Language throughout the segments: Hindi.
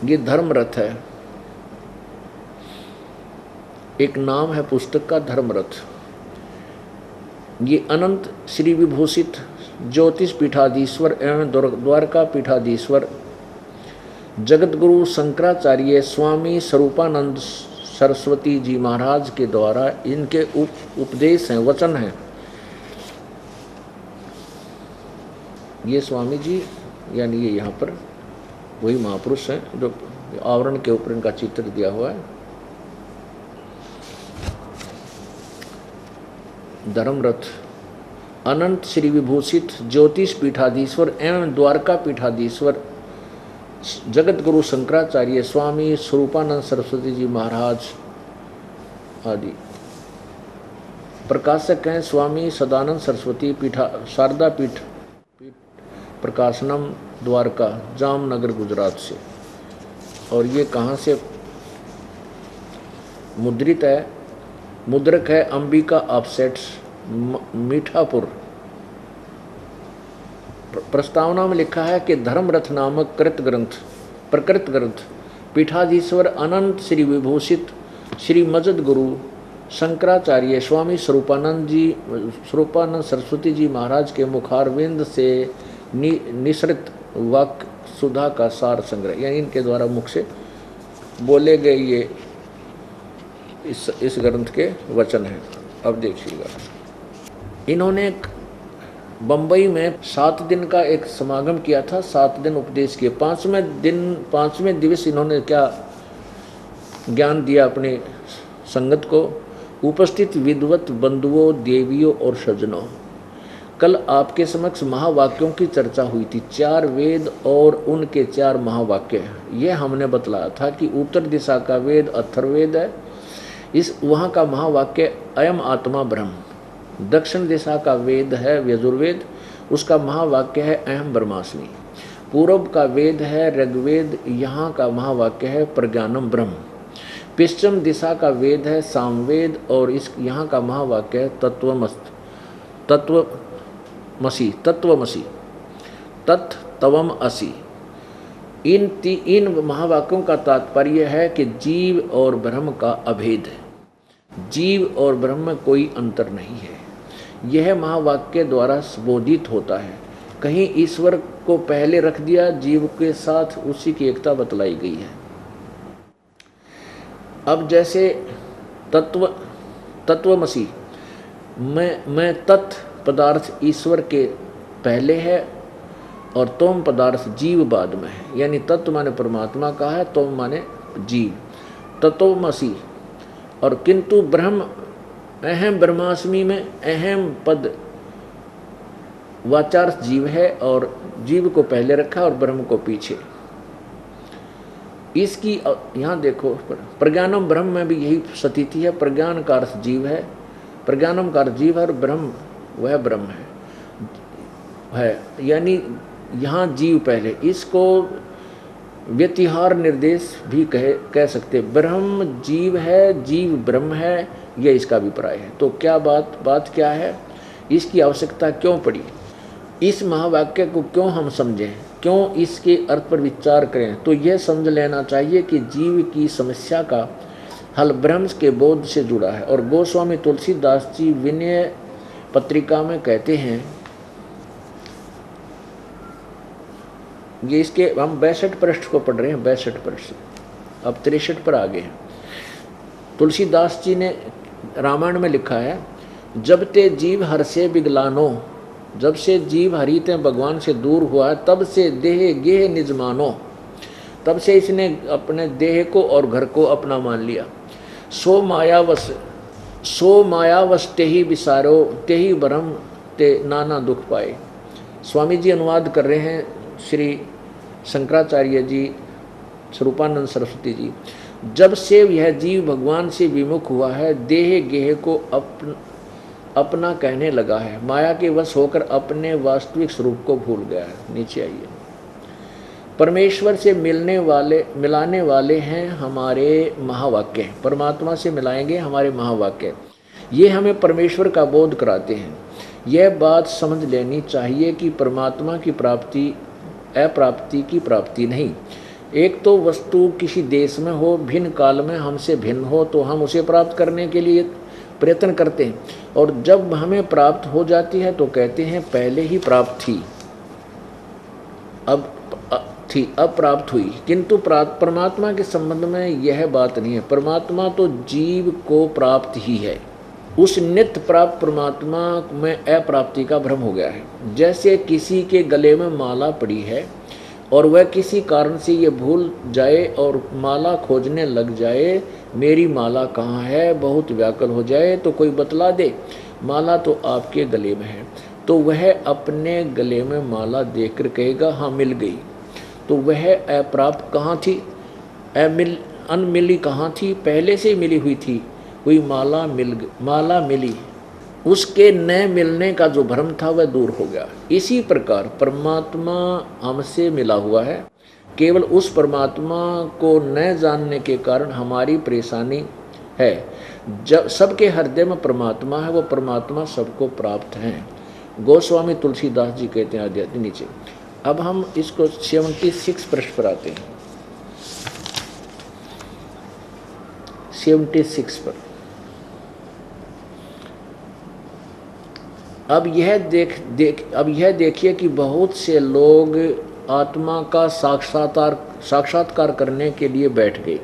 ये धर्म रथ है, एक नाम है पुस्तक का धर्म रथ। ये अनंत श्री विभूषित ज्योतिष पीठाधीश्वर एवं द्वारका पीठाधीश्वर जगत गुरु शंकराचार्य स्वामी स्वरूपानंद सरस्वती जी महाराज के द्वारा इनके उपदेश हैं, वचन हैं। ये स्वामी जी यानी ये यहाँ पर वही महापुरुष हैं जो आवरण के ऊपर इनका चित्र दिया हुआ है। धर्मरथ अनंत श्री विभूषित ज्योतिष पीठाधीश्वर एवं द्वारका पीठाधीश्वर जगत गुरु शंकराचार्य स्वामी स्वरूपानंद सरस्वती जी महाराज आदि। प्रकाशक हैं स्वामी सदानंद सरस्वती पीठा शारदा पीठ प्रकाशनम द्वारका जामनगर गुजरात से। और ये कहाँ से मुद्रित है? मुद्रक है अंबिका ऑफसेट्स मीठापुर। प्रस्तावना में लिखा है कि धर्मरथ नामक प्रकृत ग्रंथ पीठाधीश्वर अनंत श्री विभूषित श्री मजद गुरु शंकराचार्य स्वामी स्वरूपानंद सरस्वती जी महाराज के मुखारविंद से निसृत वाक्य सुधा का सार संग्रह, यानी इनके द्वारा मुख से बोले गए ये इस ग्रंथ के वचन हैं। अब देखिएगा, इन्होंने बम्बई में 7 दिन का एक समागम किया था, 7 दिन उपदेश किए। 5वें दिवस इन्होंने क्या ज्ञान दिया अपने संगत को? उपस्थित विद्वत बंधुओं, देवियों और सज्जनों, कल आपके समक्ष महावाक्यों की चर्चा हुई थी। 4 वेद और उनके 4 महावाक्य। ये हमने बतलाया था कि उत्तर दिशा का वेद अथर्ववेद है, वहाँ का महावाक्य अयम आत्मा ब्रह्म। दक्षिण दिशा का वेद है यजुर्वेद, उसका महावाक्य है अहम ब्रह्मास्मि। पूर्व का वेद है ऋग्वेद, यहाँ का महावाक्य है प्रज्ञानम ब्रह्म। पश्चिम दिशा का वेद है सामवेद और यहाँ का महावाक्य है तत्वम असि। इन महावाक्यों का तात्पर्य है कि जीव और ब्रह्म का अभेद है, जीव और ब्रह्म में कोई अंतर नहीं है। यह महावाक्य द्वारा संबोधित होता है। कहीं ईश्वर को पहले रख दिया, जीव के साथ उसी की एकता बतलाई गई है। अब जैसे तत्वमसि मैं तत् पदार्थ ईश्वर के पहले है और तोम पदार्थ जीव बाद में है, यानी तत्व माने परमात्मा का है, तोम माने जीव, तत्वमसि। और किंतु ब्रह्म अहम ब्रह्मास्मि में अहम पद वाचार्थ जीव है और जीव को पहले रखा और ब्रह्म को पीछे। इसकी यहाँ देखो, प्रज्ञानम ब्रह्म में भी यही स्थिति है। प्रज्ञान का अर्थ जीव है, प्रज्ञानम का अर्थ जीव है और ब्रह्म वह ब्रह्म है, यानी यहाँ जीव पहले। इसको व्यतिहार निर्देश भी कह सकते। ब्रह्म जीव है, जीव ब्रह्म है, यह इसका अभिप्राय है। तो क्या बात क्या है? इसकी आवश्यकता क्यों पड़ी? इस महावाक्य को क्यों हम समझें, क्यों इसके अर्थ पर विचार करें? तो यह समझ लेना चाहिए कि जीव की समस्या का हल ब्रह्म के बोध से जुड़ा है। और गोस्वामी तुलसीदास जी विनय पत्रिका में कहते हैं, ये इसके हम 62 पृष्ठ को पढ़ रहे हैं, 62 पृष्ठ से अब 63 पर आ गए हैं। तुलसीदास जी ने रामायण में लिखा है, जब ते जीव हर से बिगलानो, जब से जीव हरि ते भगवान से दूर हुआ है, तब से देह गेह निज मानो, तब से इसने अपने देह को और घर को अपना मान लिया। सो मायावश ते ही विसारो, ते ही ब्रह्म ते नाना दुख पाए। स्वामी जी अनुवाद कर रहे हैं, श्री शंकराचार्य जी स्वरूपानंद सरस्वती जी। जब से यह जीव भगवान से विमुख हुआ है, देह गेह को अपना कहने लगा है, माया के वश होकर अपने वास्तविक स्वरूप को भूल गया है। नीचे आइए। परमेश्वर से मिलाने वाले हैं हमारे महावाक्य, परमात्मा से मिलाएंगे हमारे महावाक्य। ये हमें परमेश्वर का बोध कराते हैं। यह बात समझ लेनी चाहिए कि परमात्मा की प्राप्ति अप्राप्ति की प्राप्ति नहीं, एक तो वस्तु किसी देश में हो, भिन्न काल में हमसे भिन्न हो, तो हम उसे प्राप्त करने के लिए प्रयत्न करते हैं, और जब हमें प्राप्त हो जाती है तो कहते हैं पहले ही प्राप्त थी, अब प्राप्त हुई। किंतु परमात्मा के संबंध में यह बात नहीं है। परमात्मा तो जीव को प्राप्त ही है। उस नित्य प्राप्त परमात्मा में अप्राप्ति का भ्रम हो गया है। जैसे किसी के गले में माला पड़ी है और वह किसी कारण से ये भूल जाए और माला खोजने लग जाए, मेरी माला कहाँ है, बहुत व्याकुल हो जाए, तो कोई बतला दे माला तो आपके गले में है, तो वह अपने गले में माला देखकर कहेगा हाँ मिल गई। तो वह अप्राप्त कहाँ थी, अनमिली कहाँ थी, पहले से मिली हुई थी। कोई माला मिली, उसके न मिलने का जो भ्रम था वह दूर हो गया। इसी प्रकार परमात्मा हमसे मिला हुआ है, केवल उस परमात्मा को न जानने के कारण हमारी परेशानी है। जब सबके हृदय में परमात्मा है, वो परमात्मा सबको प्राप्त है। गोस्वामी तुलसीदास जी कहते हैं आद्यात्म नीचे। अब हम इसको 76 पृष्ठ पर आते हैं। 76 पर अब यह देखिए कि बहुत से लोग आत्मा का साक्षात्कार करने के लिए बैठ गए।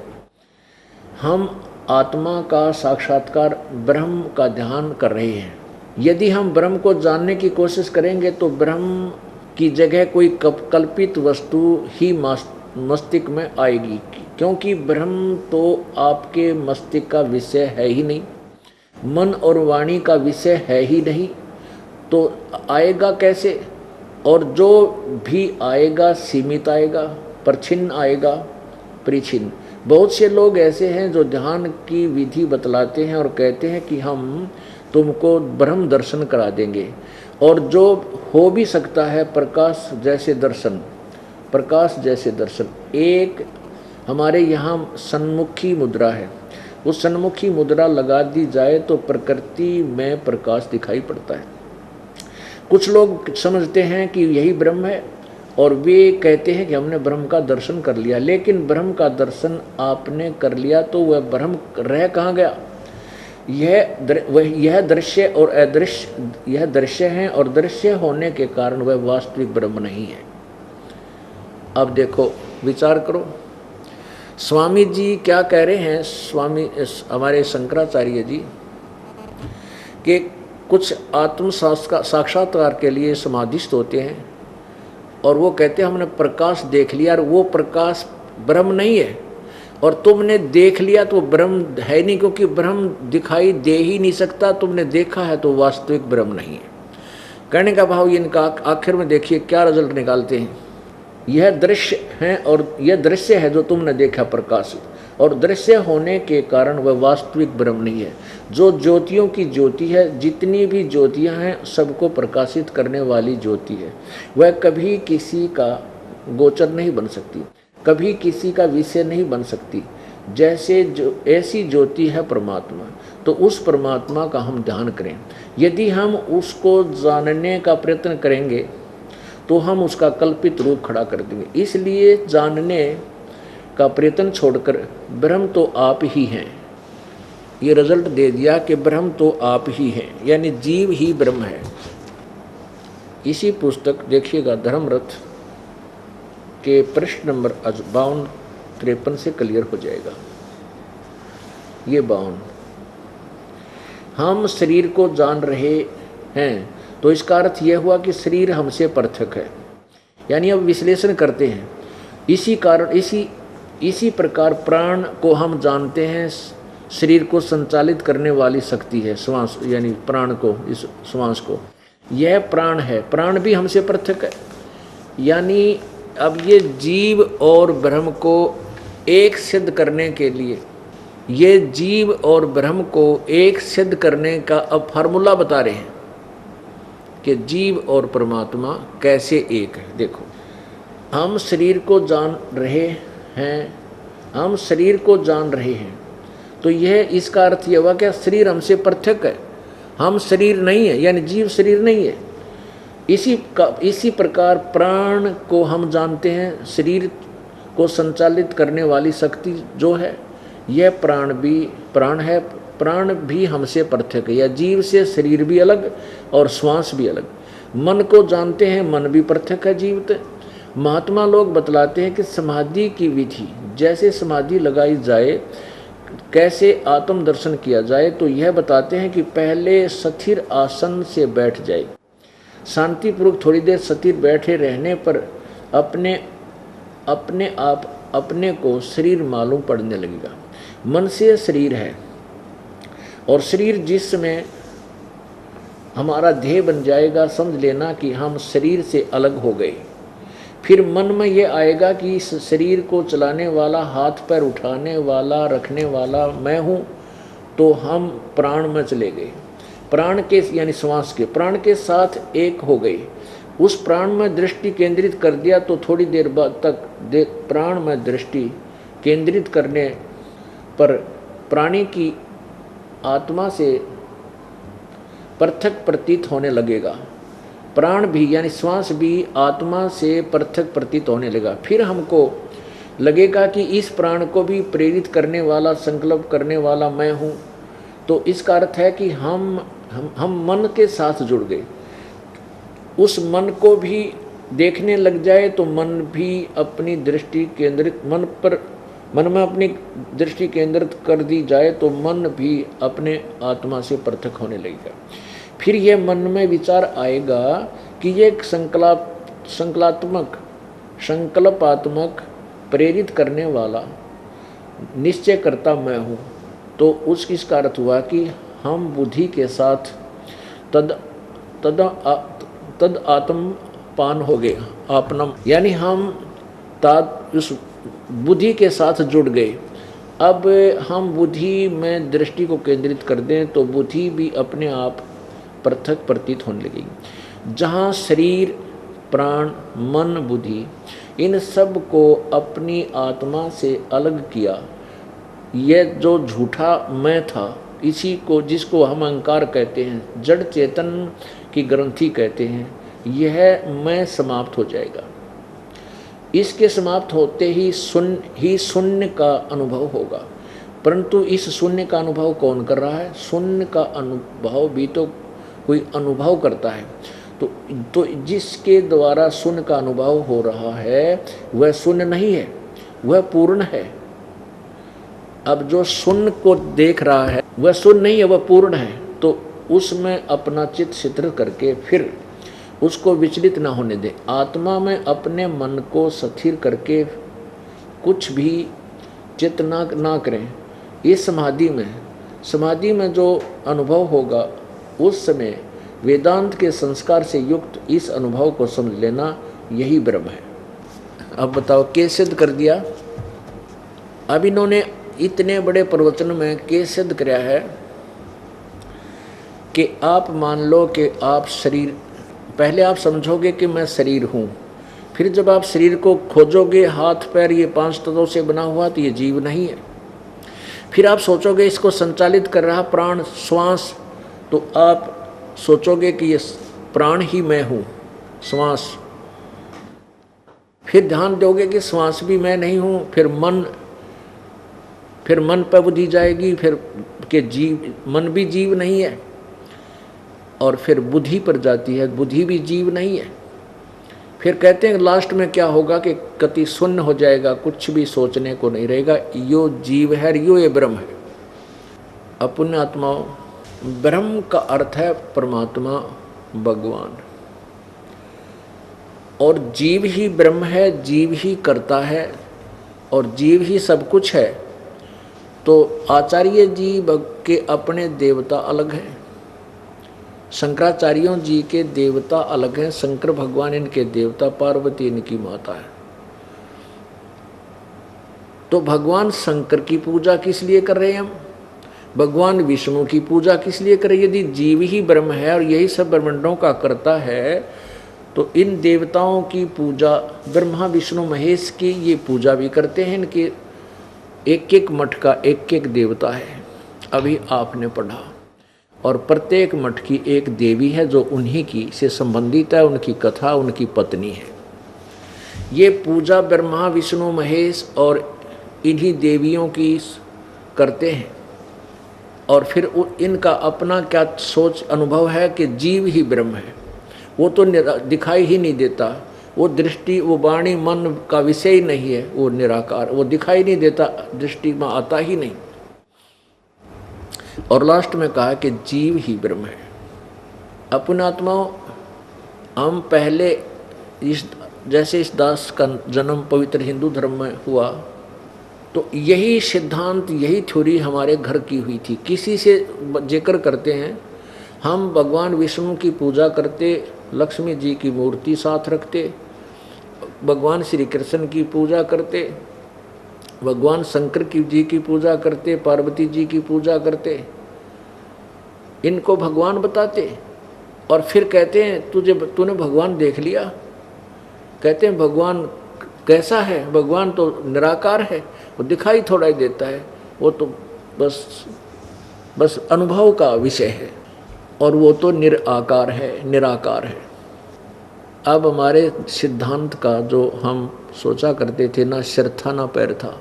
हम आत्मा का साक्षात्कार ब्रह्म का ध्यान कर रहे हैं। यदि हम ब्रह्म को जानने की कोशिश करेंगे तो ब्रह्म की जगह कोई कल्पित वस्तु ही मस्तिष्क में आएगी, क्योंकि ब्रह्म तो आपके मस्तिष्क का विषय है ही नहीं, मन और वाणी का विषय है ही नहीं, तो आएगा कैसे? और जो भी आएगा सीमित आएगा, परछिन्न आएगा, परिचिन्न। बहुत से लोग ऐसे हैं जो ध्यान की विधि बतलाते हैं और कहते हैं कि हम तुमको ब्रह्म दर्शन करा देंगे, और जो हो भी सकता है प्रकाश जैसे दर्शन। एक हमारे यहाँ सन्मुखी मुद्रा है, उस सन्मुखी मुद्रा लगा दी जाए तो प्रकृति में प्रकाश दिखाई पड़ता है। कुछ लोग समझते हैं कि यही ब्रह्म है और वे कहते हैं कि हमने ब्रह्म का दर्शन कर लिया, लेकिन ब्रह्म का दर्शन आपने कर लिया तो वह ब्रह्म रह कहाँ गया? यह दृश्य और अदृश्य, यह दृश्य है और दृश्य होने के कारण वह वास्तविक ब्रह्म नहीं है। अब देखो, विचार करो, स्वामी जी क्या कह रहे हैं, हमारे शंकराचार्य जी कि कुछ आत्म साक्षात्कार के लिए समाधिस्थ होते हैं और वो कहते हैं हमने प्रकाश देख लिया, और वो प्रकाश ब्रह्म नहीं है, और तुमने देख लिया तो ब्रह्म है नहीं, क्योंकि ब्रह्म दिखाई दे ही नहीं सकता। तुमने देखा है तो वास्तविक ब्रह्म नहीं है। कहने का भाव इनका आखिर में देखिए क्या रिजल्ट निकालते हैं। यह दृश्य है और यह दृश्य है जो तुमने देखा प्रकाशित, और दृश्य होने के कारण वह वास्तविक ब्रह्म नहीं है। जो ज्योतियों की ज्योति है, जितनी भी ज्योतियां हैं सबको प्रकाशित करने वाली ज्योति है, वह कभी किसी का गोचर नहीं बन सकती, कभी किसी का विषय नहीं बन सकती। जैसे ऐसी ज्योति है परमात्मा, तो उस परमात्मा का हम ध्यान करें। यदि हम उसको जानने का प्रयत्न करेंगे तो हम उसका कल्पित रूप खड़ा कर देंगे। इसलिए जानने का प्रयत्न छोड़कर ब्रह्म तो आप ही हैं, ये रिजल्ट दे दिया कि ब्रह्म तो आप ही हैं, यानी जीव ही ब्रह्म है। इसी पुस्तक देखिएगा धर्मरथ के पृष्ठ नंबर 52-53 से क्लियर हो जाएगा। ये 52 हम शरीर को जान रहे हैं, तो इसका अर्थ यह हुआ कि शरीर हमसे पृथक है, यानी अब विश्लेषण करते हैं। इसी प्रकार प्राण को हम जानते हैं, शरीर को संचालित करने वाली शक्ति है श्वास, यानी प्राण को, इस श्वास को, यह प्राण है। प्राण भी हमसे पृथक है, यानी अब ये जीव और ब्रह्म को एक सिद्ध करने के लिए, ये जीव और ब्रह्म को एक सिद्ध करने का अब फार्मूला बता रहे हैं कि जीव और परमात्मा कैसे एक है। देखो, हम शरीर को जान रहे हैं, तो यह इसका अर्थ यह हुआ कि शरीर हमसे पृथक है, हम शरीर नहीं है, यानी जीव शरीर नहीं है। इसी प्रकार प्राण को हम जानते हैं, शरीर को संचालित करने वाली शक्ति जो है, यह प्राण है। प्राण भी हमसे पृथक है। यह जीव से शरीर भी अलग और श्वास भी अलग। मन को जानते हैं, मन भी पृथक है जीव से। महात्मा लोग बतलाते हैं कि समाधि की विधि, जैसे समाधि लगाई जाए, कैसे आत्म दर्शन किया जाए, तो यह बताते हैं कि पहले स्थिर आसन से बैठ जाए। शांतिपूर्वक थोड़ी देर स्थिर बैठे रहने पर अपने आप अपने को शरीर मालूम पड़ने लगेगा। मन से शरीर है और शरीर जिसमें हमारा देह बन जाएगा, समझ लेना कि हम शरीर से अलग हो गए। फिर मन में ये आएगा कि इस शरीर को चलाने वाला, हाथ पैर उठाने वाला, रखने वाला मैं हूँ, तो हम प्राण में चले गए। प्राण के यानी श्वास के प्राण के साथ एक हो गए। उस प्राण में दृष्टि केंद्रित कर दिया तो थोड़ी देर बाद तक प्राण में दृष्टि केंद्रित करने पर प्राणी की आत्मा से पृथक प्रतीत होने लगेगा। प्राण भी यानी श्वास भी आत्मा से पृथक प्रतीत होने लगेगा। फिर हमको लगेगा कि इस प्राण को भी प्रेरित करने वाला, संकल्प करने वाला मैं हूँ। तो इसका अर्थ है कि हम मन के साथ जुड़ गए। उस मन को भी देखने लग जाए तो मन भी अपनी दृष्टि केंद्रित मन में अपनी दृष्टि केंद्रित कर दी जाए तो मन भी अपने आत्मा से पृथक होने लगेगा। फिर यह मन में विचार आएगा कि ये एक संकल्पात्मक प्रेरित करने वाला निश्चय करता मैं हूँ। तो इसका अर्थ हुआ कि हम बुद्धि के साथ तद आत्म पान हो गए, आपनम, यानी हम उस बुद्धि के साथ जुड़ गए। अब हम बुद्धि में दृष्टि को केंद्रित कर दें तो बुद्धि भी अपने आप पृथक प्रतीत होने लगेगी। जहाँ शरीर, प्राण, मन, बुद्धि इन सब को अपनी आत्मा से अलग किया, यह जो झूठा मैं था, इसी को जिसको हम अहंकार कहते हैं, जड़ चेतन की ग्रंथि कहते हैं, यह मैं समाप्त हो जाएगा। इसके समाप्त होते ही शून्य का अनुभव होगा। परंतु इस शून्य का अनुभव कौन कर रहा है? शून्य का अनुभव भी तो कोई अनुभव करता है। तो जिसके द्वारा शून्य का अनुभव हो रहा है वह शून्य नहीं है, वह पूर्ण है। अब जो शून्य को देख रहा है वह शून्य नहीं है, वह पूर्ण है। तो उसमें अपना चित्त स्थिर करके फिर उसको विचलित ना होने दे। आत्मा में अपने मन को स्थिर करके कुछ भी चित्त ना करें। इस समाधि में जो अनुभव होगा उस समय वेदांत के संस्कार से युक्त इस अनुभव को समझ लेना, यही ब्रह्म है। अब बताओ कैसे सिद्ध कर दिया? अब इन्होंने इतने बड़े प्रवचन में कैसे सिद्ध कराया है कि आप मान लो कि आप शरीर, पहले आप समझोगे कि मैं शरीर हूँ, फिर जब आप शरीर को खोजोगे, हाथ पैर ये 5 तत्वों से बना हुआ, तो ये जीव नहीं है। फिर आप सोचोगे इसको संचालित कर रहा प्राण, श्वास, तो आप सोचोगे कि ये प्राण ही मैं हूँ, श्वास। फिर ध्यान दोगे कि श्वास भी मैं नहीं हूँ। फिर मन पर बुद्धि जाएगी, फिर के जीव, मन भी जीव नहीं है। और फिर बुद्धि पर जाती है, बुद्धि भी जीव नहीं है। फिर कहते हैं लास्ट में क्या होगा कि गति शून्य हो जाएगा, कुछ भी सोचने को नहीं रहेगा। यो जीव है, यो ये ब्रह्म है। अपने आत्माओं, ब्रह्म का अर्थ है परमात्मा, भगवान। और जीव ही ब्रह्म है, जीव ही करता है और जीव ही सब कुछ है। तो आचार्य जी के अपने देवता अलग हैं, शंकराचार्यों जी के देवता अलग हैं। शंकर भगवान इनके देवता, पार्वती इनकी माता है। तो भगवान शंकर की पूजा किस लिए कर रहे हैं हम? भगवान विष्णु की पूजा किस लिए करें? यदि जीव ही ब्रह्म है और यही सब ब्रह्मांडों का करता है, तो इन देवताओं की पूजा, ब्रह्मा विष्णु महेश की ये पूजा भी करते हैं। इनके एक एक मठ का एक एक देवता है, अभी आपने पढ़ा। और प्रत्येक मठ की एक देवी है जो उन्हीं की से संबंधित है, उनकी कथा उनकी पत्नी है। ये पूजा ब्रह्मा विष्णु महेश और इन्हीं देवियों की करते हैं, और फिर इनका अपना क्या सोच अनुभव है कि जीव ही ब्रह्म है। वो तो दिखाई ही नहीं देता, वो दृष्टि, वो वाणी मन का विषय ही नहीं है, वो निराकार, वो दिखाई नहीं देता, दृष्टि में आता ही नहीं। और लास्ट में कहा कि जीव ही ब्रह्म है। अपने आत्माओं, हम पहले जैसे इस दास का जन्म पवित्र हिंदू धर्म में हुआ, तो यही सिद्धांत, यही थ्योरी हमारे घर की हुई थी। किसी से जिक्र करते हैं, हम भगवान विष्णु की पूजा करते, लक्ष्मी जी की मूर्ति साथ रखते, भगवान श्री कृष्ण की पूजा करते, भगवान शंकर जी की पूजा करते, पार्वती जी की पूजा करते, इनको भगवान बताते, और फिर कहते हैं तूने भगवान देख लिया। कहते हैं भगवान कैसा है? भगवान तो निराकार है, वो दिखाई थोड़ा ही देता है, वो तो बस अनुभव का विषय है, और वो तो निराकार है। अब हमारे सिद्धांत का जो हम सोचा करते थे, ना सिर था ना पैर था।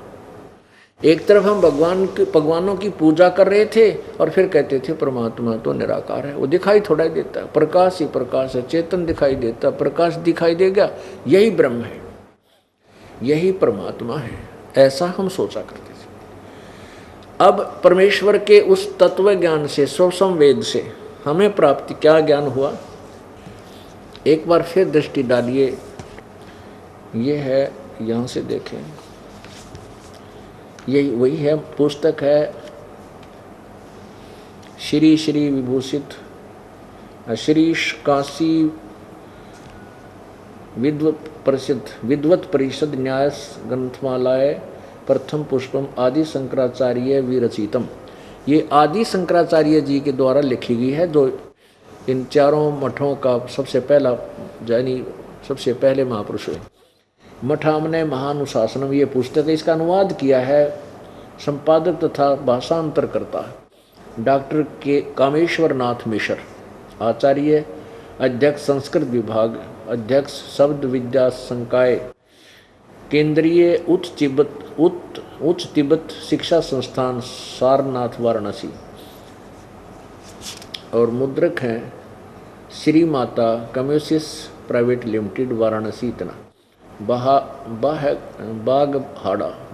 एक तरफ हम भगवानों की पूजा कर रहे थे, और फिर कहते थे परमात्मा तो निराकार है, वो दिखाई थोड़ा ही देता है, प्रकाश ही प्रकाश है, चेतन दिखाई देता, प्रकाश दिखाई देगा, यही ब्रह्म है, यही परमात्मा है। ऐसा हम सोचा करते थे। अब परमेश्वर के उस तत्व ज्ञान से, सूक्ष्म वेद से हमें प्राप्ति क्या ज्ञान हुआ? एक बार फिर दृष्टि डालिए, ये है, यहाँ से देखें, यही वही है, पुस्तक है श्री श्री विभूषित श्री काशी विद्वत परिषद न्याय ग्रंथमालाय प्रथम पुष्पम आदि शंकराचार्य विरचितम। ये आदि शंकराचार्य जी के द्वारा लिखी गई है, जो इन चारों मठों का सबसे पहले महापुरुष है। मठामने महानुशासनम ये पुस्तक है, इसका अनुवाद किया है संपादक तथा भाषांतर करता है डॉक्टर के कामेश्वर नाथ मिश्र, आचार्य, अध्यक्ष संस्कृत विभाग, अध्यक्ष शब्द विद्या संकाय, केंद्रीय उच्च तिब्बत शिक्षा संस्थान सारनाथ वाराणसी, और मुद्रक हैं Shri Mata communist private limited Varanasi इतना,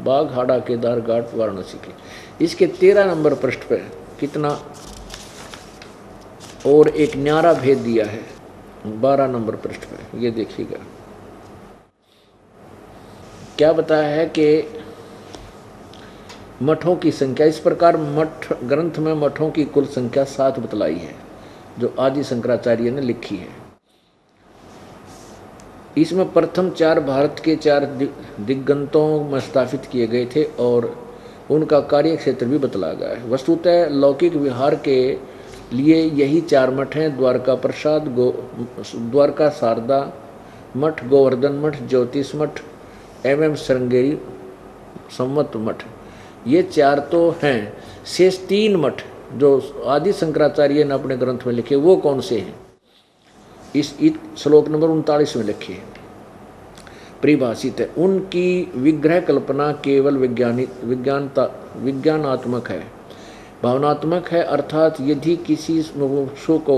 बाघहाड़ा केदार घाट वाराणसी के। इसके 13 नंबर पृष्ठ पर कितना और एक न्यारा भेद दिया है 12 नंबर पृष्ठ पर, ये देखिएगा क्या बताया है कि मठों की संख्या, इस प्रकार मठ ग्रंथ में मठों की कुल संख्या 7 बतलाई है, जो आदि शंकराचार्य ने लिखी है। इसमें प्रथम 4 भारत के 4 दिग्गंतों में स्थापित किए गए थे, और उनका कार्य क्षेत्र भी बतलाया गया है। वस्तुतः लौकिक विहार के लिए यही 4 मठ हैं: द्वारका प्रसाद, द्वारका शारदा मठ, गोवर्धन मठ, ज्योतिष मठ एवं श्रृंगेरी संवत मठ। ये 4 तो हैं। शेष 3 मठ जो आदि शंकराचार्य ने अपने ग्रंथ में लिखे, वो कौन से हैं? इस श्लोक नंबर 39 में लिखे परिभाषित है। उनकी विग्रह कल्पना केवल विज्ञानात्मक है, भावनात्मक है। अर्थात यदि किसी मुमुक्षु को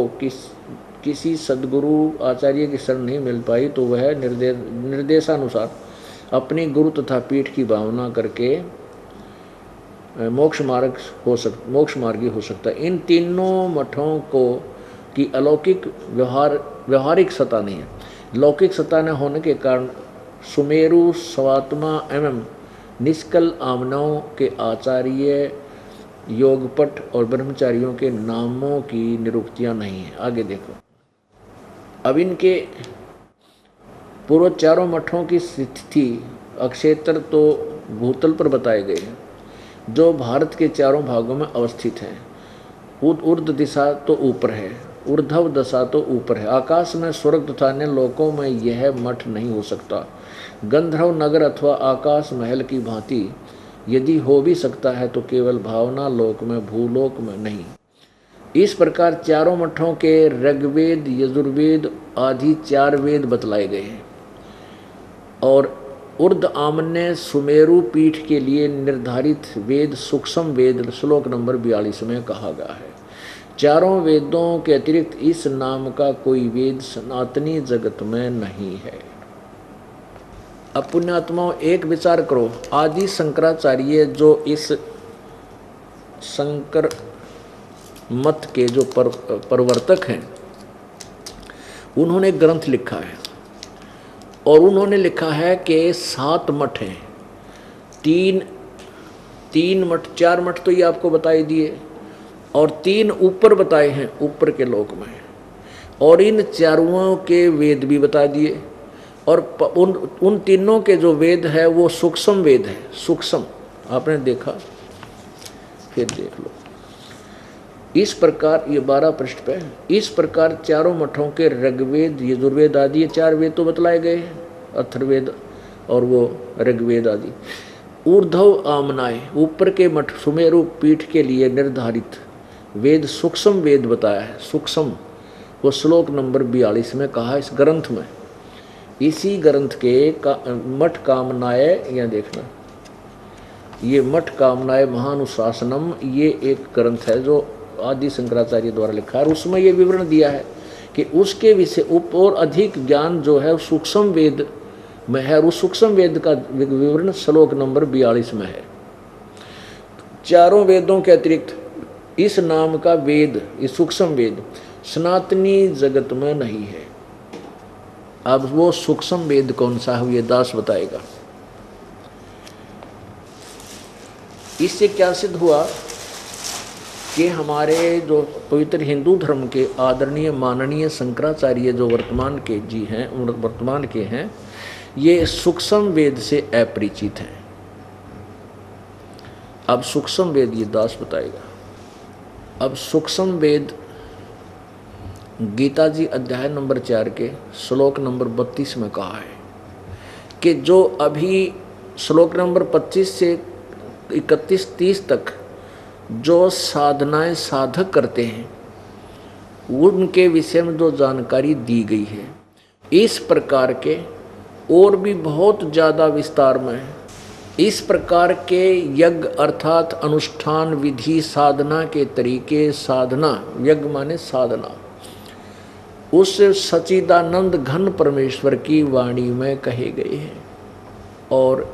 किसी सद्गुरु आचार्य की शरण नहीं मिल पाई, तो वह निर्देशानुसार अपनी गुरु तथा पीठ की भावना करके मोक्ष मार्गी हो सकता है। इन तीनों मठों को की अलौकिक व्यवहारिक सत्ता नहीं है। लौकिक सत्ता न होने के कारण सुमेरु, स्वात्मा एवं निष्कल आमनाओं के आचार्य, योगपट और ब्रह्मचारियों के नामों की निरुक्तियां नहीं है। आगे देखो, अब इनके पूर्व 4 मठों की स्थिति अक्षेत्र तो भूतल पर बताए गए हैं, जो भारत के 4 भागों में अवस्थित हैं। ऊर्ध्व दिशा तो ऊपर है, ऊर्ध्व दशा तो ऊपर है। आकाश में, स्वर्ग तथा अन्य लोकों में यह मठ नहीं हो सकता। गंधर्व नगर अथवा आकाश महल की भांति यदि हो भी सकता है तो केवल भावना लोक में, भूलोक में नहीं। इस प्रकार 4 मठों के ऋग्वेद, यजुर्वेद आदि 4 वेद बतलाए गए हैं। और उर्द आमन्य सुमेरु पीठ के लिए निर्धारित वेद सूक्ष्म वेद श्लोक नंबर 42 में कहा गया है। चारों वेदों के अतिरिक्त इस नाम का कोई वेद सनातनी जगत में नहीं है। अब पुण्यात्माओं एक विचार करो, आदि शंकराचार्य जो इस शंकर मत के जो प्रवर्तक हैं, उन्होंने ग्रंथ लिखा है और उन्होंने लिखा है कि 7 मठ हैं, तीन मठ, 4 मठ तो ये आपको बताई दिए और 3 ऊपर बताए हैं ऊपर के लोक में, और इन चारों के वेद भी बता दिए। और उन तीनों के जो वेद है वो सूक्ष्म वेद है। सूक्ष्म आपने देखा, फिर देख लो। इस प्रकार ये 12 पृष्ठ पे, इस प्रकार चारों मठों के ऋग्वेद यजुर्वेद आदि, ये 4 वेद तो बतलाए गए, अथर्ववेद और वो ऋग्वेद आदि। ऊर्ध्व आमनाय ऊपर के मठ सुमेरु पीठ के लिए निर्धारित वेद सूक्ष्म वेद बताया है। सूक्ष्म वो श्लोक नंबर 42 में कहा इस ग्रंथ में। इसी ग्रंथ के मठ कामनाय, यहाँ देखना, ये मठ कामनाय महानुशासनम, ये एक ग्रंथ है जो आदि शंकराचार्य द्वारा लिखा है। और उसमें ये विवरण दिया है कि उसके विषय और अधिक ज्ञान जो है सूक्ष्म वेद में है। उस सूक्ष्म वेद का विवरण श्लोक नंबर 42 में है। चारों वेदों के अतिरिक्त इस नाम का वेद, इस सूक्ष्म वेद सनातनी जगत में नहीं है। अब वो सूक्ष्म वेद कौन सा है ये दास बताएगा। इससे क्या सिद्ध हुआ कि हमारे जो पवित्र हिंदू धर्म के आदरणीय माननीय शंकराचार्य जो वर्तमान के जी हैं, वर्तमान के हैं, ये सूक्ष्म वेद से अपरिचित हैं। अब सूक्ष्म वेद ये दास बताएगा। अब सूक्ष्म वेद गीता जी अध्याय नंबर 4 के श्लोक नंबर 32 में कहा है कि जो अभी श्लोक नंबर 25 से 31-30 तक जो साधनाएं साधक करते हैं उनके विषय में जो जानकारी दी गई है, इस प्रकार के और भी बहुत ज़्यादा विस्तार में इस प्रकार के यज्ञ अर्थात अनुष्ठान विधि साधना के तरीके, साधना यज्ञ माने साधना, उस सच्चिदानंद घन परमेश्वर की वाणी में कहे गए हैं। और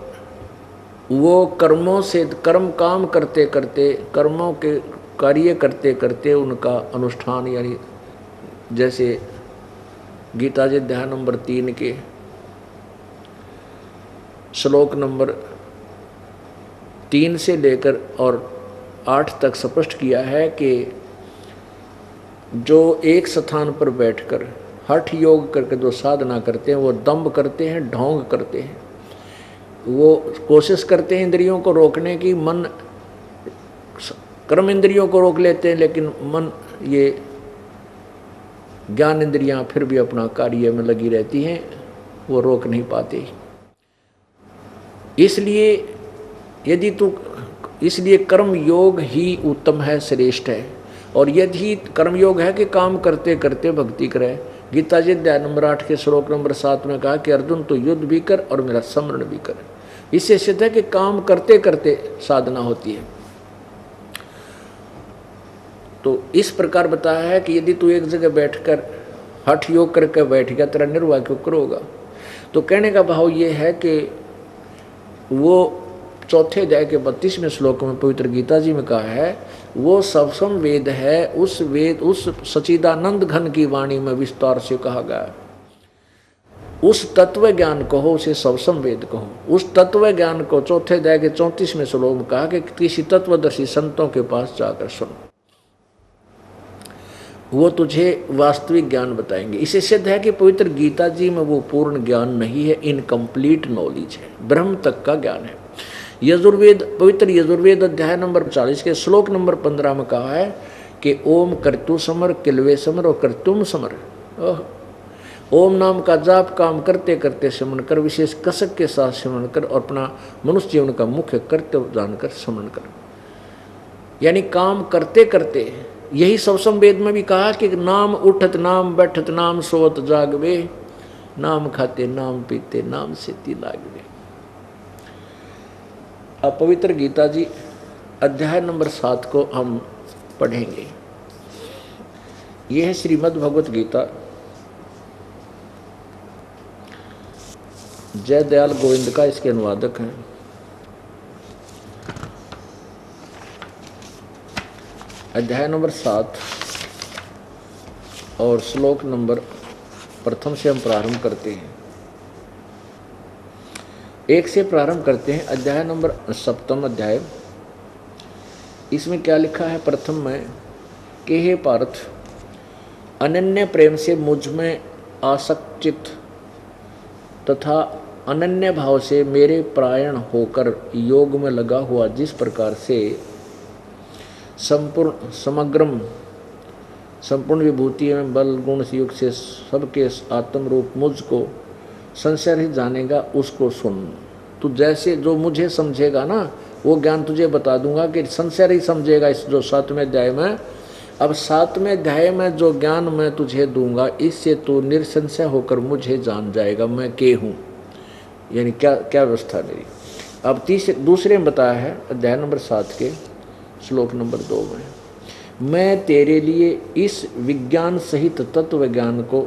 वो कर्मों से काम करते करते, कर्मों के कार्य करते करते उनका अनुष्ठान, यानी जैसे गीता जी अध्याय नंबर 3 के श्लोक नंबर 3 से लेकर और 8 तक स्पष्ट किया है कि जो एक स्थान पर बैठकर हठ योग करके जो साधना करते हैं वो दंभ करते हैं, ढोंग करते हैं, वो कोशिश करते हैं इंद्रियों को रोकने की, मन कर्म इंद्रियों को रोक लेते हैं, लेकिन मन ये ज्ञान इंद्रियां फिर भी अपना कार्य में लगी रहती हैं, वो रोक नहीं पाते। इसलिए कर्म योग ही उत्तम है, श्रेष्ठ है। और यदि कर्म योग है कि काम करते करते भक्ति करे, गीता जी अध्याय नंबर 8 के श्लोक नंबर 7 में कहा कि अर्जुन तो युद्ध भी कर और मेरा स्मरण भी कर। इससे सिद्ध है कि काम करते करते साधना होती है। तो इस प्रकार बताया है कि यदि तू एक जगह बैठकर हठ योग करके बैठ गया, तेरा निर्वाह क्यों करोगा। तो कहने का भाव ये है कि वो चौथे अध्याय के 32वें श्लोक में पवित्र गीता जी में कहा है वो सबसम वेद है। उस सच्चिदानंद घन की वाणी में विस्तार से कहा गया। उस तत्व ज्ञान कहो, उसे सबसम वेद कहो। उस तत्व ज्ञान को चौथे अध्याय के 34वें श्लोक में कहा कि किसी तत्वदर्शी संतों के पास जाकर सुन, वो तुझे वास्तविक ज्ञान बताएंगे। इसे सिद्ध है कि पवित्र गीता जी में वो पूर्ण ज्ञान नहीं है, इनकम्प्लीट नॉलेज है, ब्रह्म तक का ज्ञान है। यजुर्वेद, पवित्र यजुर्वेद अध्याय नंबर 40 के श्लोक नंबर 15 में कहा है कि ओम कर्तु समर, किलवे समर और कर्तुम समर। ओम नाम का जाप काम करते करते स्मरण कर, विशेष कसक के साथ स्मरण कर और अपना मनुष्य जीवन का मुख्य कर्तव्य जानकर स्मरण कर। यानी काम करते करते, यही सबसम वेद में भी कहा कि नाम उठत नाम बैठत नाम सोवत जागवे, नाम खाते नाम पीते नाम से तिलाग में। अब पवित्र गीता जी अध्याय नंबर 7 को हम पढ़ेंगे। यह है श्रीमद् भगवत गीता। जय दयाल गोविंद का इसके अनुवादक हैं। अध्याय नंबर 7 और श्लोक नंबर प्रथम से हम प्रारंभ करते हैं। 1 से प्रारंभ करते हैं। अध्याय नंबर 7 अध्याय। इसमें क्या लिखा है? प्रथम में कि हे पार्थ, अनन्य प्रेम से मुझ में आसक्तित तथा अनन्य भाव से मेरे परायण होकर योग में लगा हुआ जिस प्रकार से संपूर्ण विभूति में बल गुण युक्त से सबके आत्म रूप मुझको संशय रहित जानेगा, उसको सुन। तू जैसे जो मुझे समझेगा ना, वो ज्ञान तुझे बता दूंगा कि संशय रहित समझेगा। इस जो 7वें अध्याय में, अब 7वें अध्याय में जो ज्ञान मैं तुझे दूंगा, इससे तू निरसंशय होकर मुझे जान जाएगा मैं के हूँ, यानी क्या क्या व्यवस्था मेरी। अब दूसरे में बताया है अध्याय नंबर 7 के श्लोक नंबर 2 में, मैं तेरे लिए इस विज्ञान सहित तत्व ज्ञान को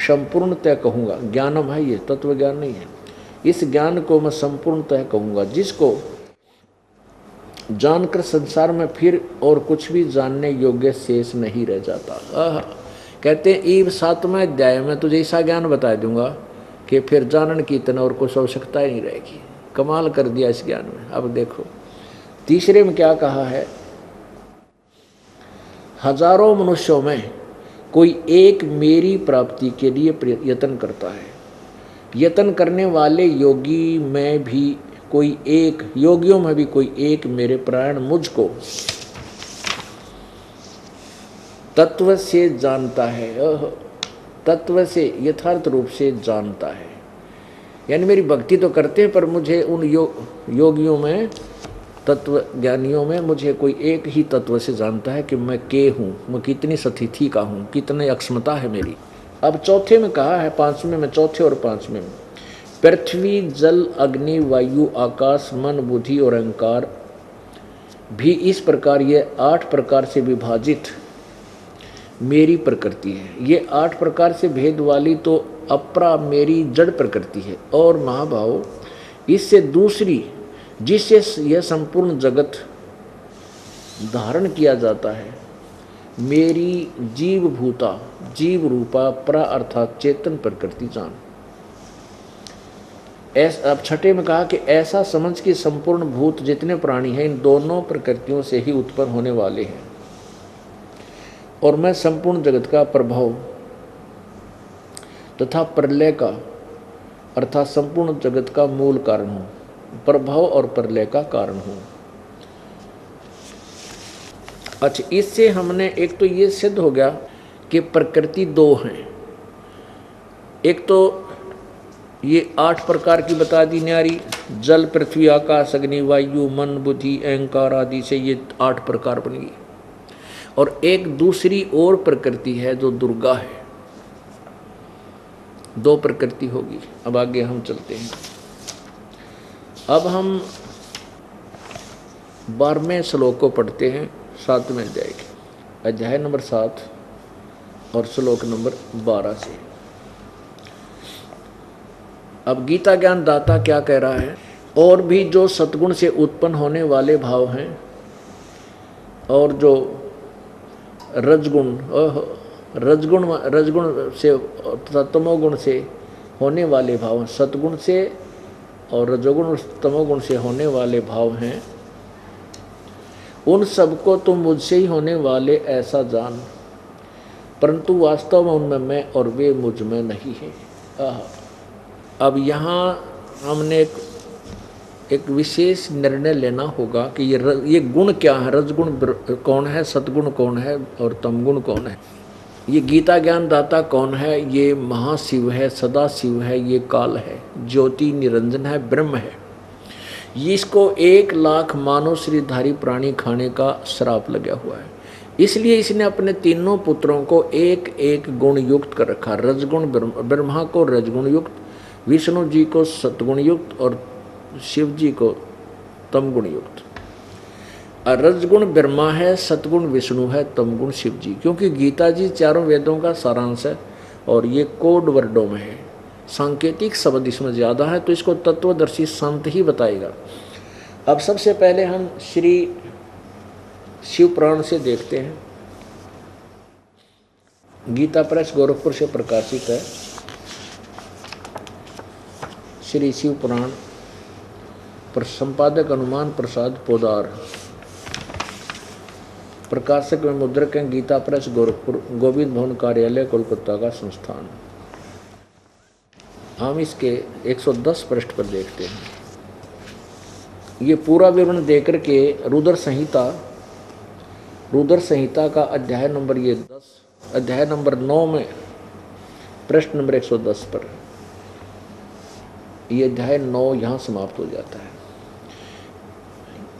संपूर्णतः कहूँगा। ज्ञानम है ये, तत्व ज्ञान नहीं है। इस ज्ञान को मैं संपूर्णतः कहूँगा, जिसको जानकर संसार में फिर और कुछ भी जानने योग्य शेष नहीं रह जाता। कहते हैं ईब 7वें अध्याय में तुझे ऐसा ज्ञान बता दूंगा कि फिर जानन की इतना और कुछ आवश्यकता ही नहीं रहेगी। कमाल कर दिया इस ज्ञान में। अब देखो तीसरे में क्या कहा है, हजारों मनुष्यों में कोई एक मेरी प्राप्ति के लिए यत्न करता है। यत्न करने वाले योगियों में भी कोई एक मेरे प्राण मुझको तत्व से जानता है। तत्व से यथार्थ रूप से जानता है, यानी मेरी भक्ति तो करते हैं, पर मुझे उन योगियों में, तत्व ज्ञानियों में मुझे कोई एक ही तत्व से जानता है कि मैं के हूँ, मैं कितनी स्थिति का हूँ, कितनी अक्षमता है मेरी। अब चौथे में कहा है, 5वें में, चौथे और 5वें में, पृथ्वी जल अग्नि वायु आकाश मन बुद्धि और अहंकार भी इस प्रकार ये 8 प्रकार से विभाजित मेरी प्रकृति है। ये 8 प्रकार से भेद वाली तो अपरा मेरी जड़ प्रकृति है। और महाभाव, इससे दूसरी जिससे यह संपूर्ण जगत धारण किया जाता है, मेरी जीव भूता जीव रूपा परा अर्थात चेतन प्रकृति जान। अब छठे में कहा कि ऐसा समझ कि संपूर्ण भूत जितने प्राणी हैं इन दोनों प्रकृतियों से ही उत्पन्न होने वाले हैं, और मैं संपूर्ण जगत का प्रभाव तथा प्रलय का अर्थात संपूर्ण जगत का मूल कारण हूँ, प्रभाव और प्रलय का कारण हूँ। अच्छा, इससे हमने एक तो ये सिद्ध हो गया कि प्रकृति 2 हैं। एक तो ये 8 प्रकार की बता दी न्यारी, जल पृथ्वी आकाश अग्नि वायु मन बुद्धि अहंकार आदि से ये 8 प्रकार बन गई। और एक दूसरी और प्रकृति है जो दुर्गा है, 2 प्रकृति होगी। अब आगे हम चलते हैं। अब हम 12वें श्लोक को पढ़ते हैं 7वें अध्याय के, अध्याय नंबर 7 और श्लोक नंबर 12 से। अब गीता ज्ञान दाता क्या कह रहा है, और भी जो सतगुण से उत्पन्न होने वाले भाव हैं और जो रजगुण से तमोगुण से होने वाले भाव, सतगुण से और रजोगुण और तमोगुण से होने वाले भाव हैं, उन सबको तुम मुझसे ही होने वाले ऐसा जान, परंतु वास्तव में उनमें मैं और वे मुझ में नहीं हैं। अब यहाँ हमने एक विशेष निर्णय लेना होगा कि ये गुण क्या है, रजगुण कौन है, सतगुण कौन है और तमगुण कौन है। ये गीता ज्ञान दाता कौन है, ये महाशिव है, सदा शिव है, ये काल है, ज्योति निरंजन है, ब्रह्म है। इसको 1 लाख मानव श्रीधारी प्राणी खाने का श्राप लगा हुआ है। इसलिए इसने अपने तीनों पुत्रों को एक एक गुण युक्त कर रखा। रजगुण ब्रह्मा को रजगुण युक्त, विष्णु जी को सतगुण युक्त और शिव जी को तमगुण युक्त। रजगुण ब्रह्मा है, सतगुण विष्णु है, तमगुण शिव जी। क्योंकि गीता जी चारों वेदों का सारांश है और ये कोड वर्डों में है, सांकेतिक शब्द इसमें ज़्यादा है, तो इसको तत्वदर्शी संत ही बताएगा। अब सबसे पहले हम श्री शिव पुराण से देखते हैं। गीता प्रेस गोरखपुर से प्रकाशित है श्री शिव पुराण, संपादक हनुमान प्रसाद पोदार, प्रकाशक में मुद्रक हैं गीता प्रेस गोरखपुर, गोविंद भवन कार्यालय कोलकाता का संस्थान। हम इसके 110 पृष्ठ पर देखते हैं। ये पूरा विवरण देकर के रुद्र संहिता का अध्याय नंबर 10, अध्याय नंबर 9 में प्रश्न नंबर 110 पर ये अध्याय 9 यहाँ समाप्त हो जाता है।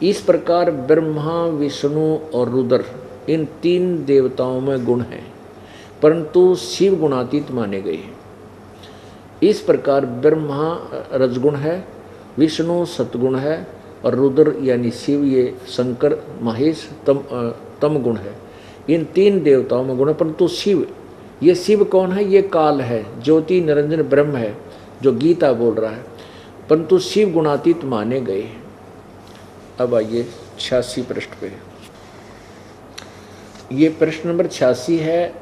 इस प्रकार ब्रह्मा, विष्णु और रुद्र इन तीन देवताओं में गुण हैं, परंतु शिव गुणातीत माने गए हैं। इस प्रकार ब्रह्मा रजगुण है, विष्णु सतगुण है और रुद्र यानी शिव ये शंकर महेश तम गुण है। इन तीन देवताओं में गुण है, परंतु शिव, ये शिव कौन है? ये काल है, ज्योति निरंजन ब्रह्म है जो गीता बोल रहा है, परंतु शिव गुणातीत माने गए। अब आइए 86 पृष्ठ पे, ये प्रश्न नंबर 86 है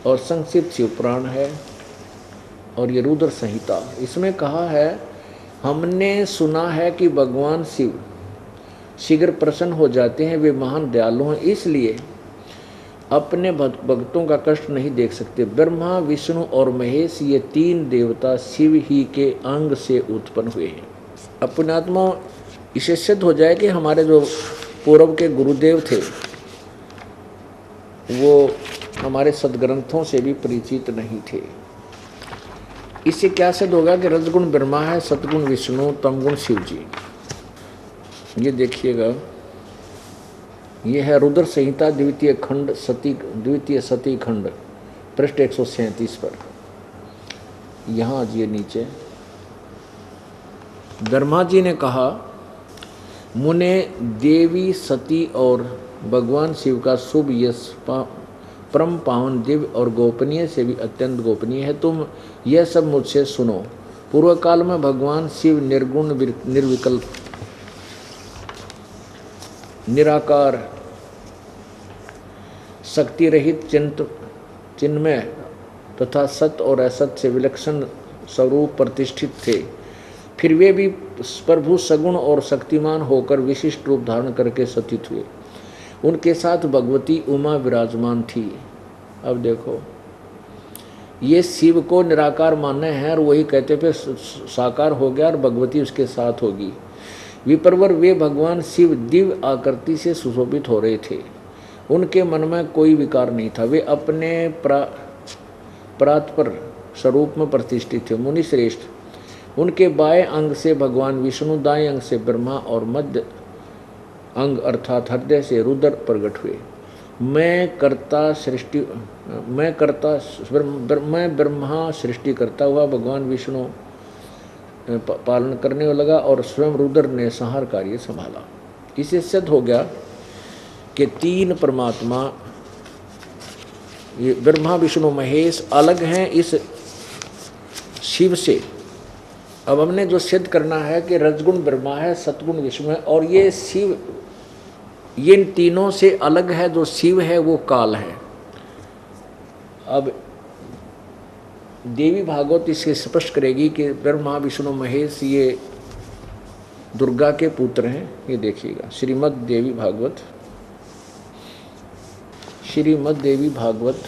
और संक्षिप्त शिव पुराण है और ये रुद्र संहिता। इसमें कहा है, हमने सुना है कि भगवान शिव शीघ्र प्रसन्न हो जाते हैं, वे महान दयालु हैं, इसलिए अपने भक्तों का कष्ट नहीं देख सकते। ब्रह्मा, विष्णु और महेश ये तीन देवता शिव ही के अंग से उत्पन्न हुए हैं। अपने आत्मा इसे सिद्ध हो जाए कि हमारे जो पूर्व के गुरुदेव थे वो हमारे सदग्रंथों से भी परिचित नहीं थे। इससे क्या सिद्ध होगा कि रजगुण ब्रह्मा है, सतगुण विष्णु, तमगुण शिव जी। ये देखिएगा, ये है रुद्र संहिता द्वितीय सती खंड पृष्ठ 137 पर। यहाँ ये नीचे ब्रह्मा जी ने कहा, मुने देवी सती और भगवान शिव का शुभ यश परम पावन दिव्य और गोपनीय से भी अत्यंत गोपनीय है। तुम यह सब मुझसे सुनो। पूर्व काल में भगवान शिव निर्गुण, निर्विकल्प, निराकार, शक्ति रहित, चिन्मय तथा सत्य और असत से विलक्षण स्वरूप प्रतिष्ठित थे। फिर वे भी प्रभु सगुण और शक्तिमान होकर विशिष्ट रूप धारण करके सतित हुए। उनके साथ भगवती उमा विराजमान थी। अब देखो, ये शिव को निराकार माने हैं और वही कहते थे साकार हो गया और भगवती उसके साथ होगी। विप्रवर वे भगवान शिव दिव्य आकृति से सुशोभित हो रहे थे। उनके मन में कोई विकार नहीं था। वे अपने परात्पर स्वरूप में प्रतिष्ठित थे। मुनि श्रेष्ठ, उनके बाएं अंग से भगवान विष्णु, दाएं अंग से ब्रह्मा और मध्य अंग अर्थात हृदय से रुद्र प्रकट हुए। मैं ब्रह्मा सृष्टि करता हुआ भगवान विष्णु पालन करने लगा और स्वयं रुद्र ने संहार कार्य संभाला। इससे सिद्ध हो गया कि तीन परमात्मा, ये ब्रह्मा विष्णु महेश अलग हैं इस शिव से। अब हमने जो सिद्ध करना है कि रजगुण ब्रह्मा है, सतगुण विष्णु है और ये शिव, ये इन तीनों से अलग है। जो शिव है वो काल है। अब देवी भागवत इसे स्पष्ट करेगी कि ब्रह्मा विष्णु महेश ये दुर्गा के पुत्र हैं। ये देखिएगा, श्रीमद् देवी भागवत,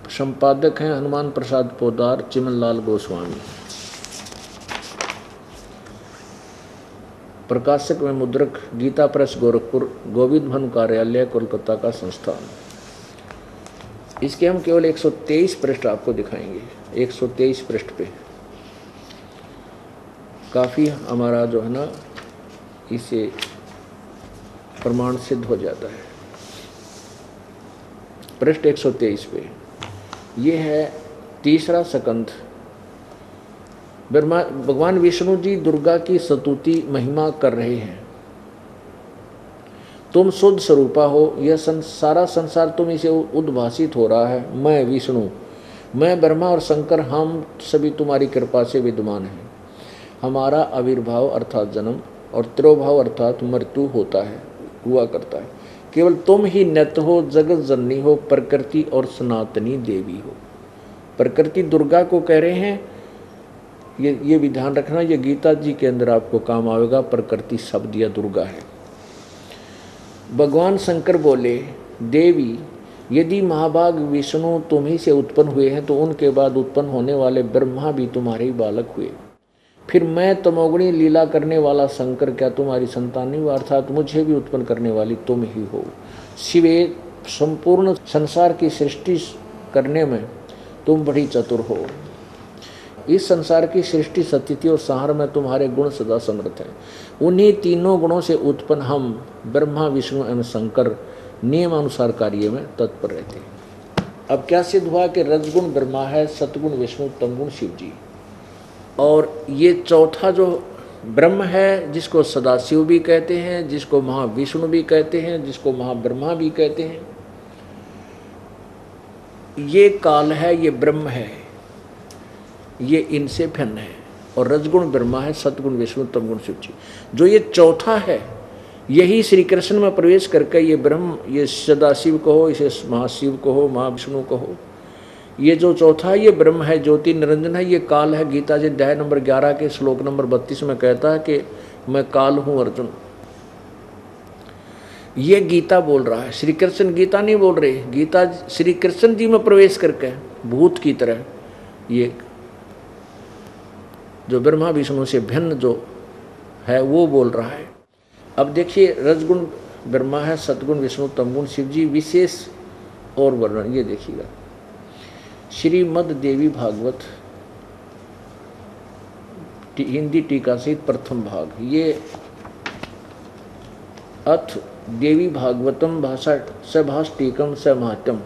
संपादक हैं हनुमान प्रसाद पोदार, चिमनलाल गोस्वामी, प्रकाशक में मुद्रक गीता प्रेस गोरखपुर, गोविंद भवन कार्यालय कोलकाता का संस्थान। इसके हम केवल 123 पृष्ठ आपको दिखाएंगे। 123 पृष्ठ पे काफ़ी हमारा जो है ना, इसे प्रमाण सिद्ध हो जाता है। पृष्ठ 123 पे। ये है तीसरा स्कंध। ब्रह्मा भगवान विष्णु जी दुर्गा की स्तुति महिमा कर रहे हैं। तुम शुद्ध स्वरूपा हो, यह सारा संसार तुम इसे उद्भासित हो रहा है। मैं विष्णु, मैं ब्रह्मा और शंकर, हम सभी तुम्हारी कृपा से विद्यमान हैं। हमारा आविर्भाव अर्थात जन्म और तिरोभाव अर्थात मृत्यु होता है, हुआ करता है। केवल तुम ही नित्य हो, जगत जननी हो, प्रकृति और सनातनी देवी हो। प्रकृति दुर्गा को कह रहे हैं, ये भी ध्यान रखना, ये गीता जी के अंदर आपको काम आएगा। प्रकृति शब्द या दुर्गा है। भगवान शंकर बोले, देवी यदि महाभाग विष्णु तुम ही से उत्पन्न हुए हैं तो उनके बाद उत्पन्न होने वाले ब्रह्मा भी तुम्हारे ही बालक हुए। फिर मैं तमोगुणी लीला करने वाला शंकर क्या तुम्हारी संतान नहीं हुआ? अर्थात मुझे भी उत्पन्न करने वाली तुम ही हो। शिवे, संपूर्ण संसार की सृष्टि करने में तुम बड़ी चतुर हो। इस संसार की सृष्टि, स्थिति और संहार में तुम्हारे गुण सदा समर्थ हैं। उन्हीं तीनों गुणों से उत्पन्न हम ब्रह्मा, विष्णु एवं शंकर नियमानुसार कार्य में तत्पर रहते हैं। अब क्या सिद्ध हुआ कि रजगुण ब्रह्मा है, सतगुण विष्णु, तमगुण शिव जी। और ये चौथा जो ब्रह्म है, जिसको सदाशिव भी कहते हैं, जिसको महाविष्णु भी कहते हैं, जिसको महाब्रह्मा भी कहते हैं, ये काल है, ये ब्रह्म है, ये इनसे भिन्न है। और रजगुण ब्रह्मा है, सतगुण विष्णु, तमगुण शिव जी। जो ये चौथा है, यही श्री कृष्ण में प्रवेश करके ये ब्रह्म, ये सदाशिव कहो, इसे महाशिव कहो, महाविष्णु कहो, ये जो चौथा है ये ब्रह्म है, ज्योति निरंजन है, ये काल है। गीता जी अध्याय नंबर 11 के श्लोक नंबर 32 में कहता है कि मैं काल हूँ अर्जुन। ये गीता बोल रहा है, श्री कृष्ण गीता नहीं बोल रहे। गीता श्री कृष्ण जी में प्रवेश करके भूत की तरह ये जो ब्रह्मा विष्णु से भिन्न जो है वो बोल रहा है। अब देखिए, रजगुण ब्रह्मा है, सतगुण विष्णु, तमगुण शिव जी, विशेष और वर्णन ये देखिएगा। श्रीमद् देवी भागवत हिंदी टीका सहित प्रथम भाग। ये अथ देवी भागवतम भाषा सभाष टीकम स महात्म,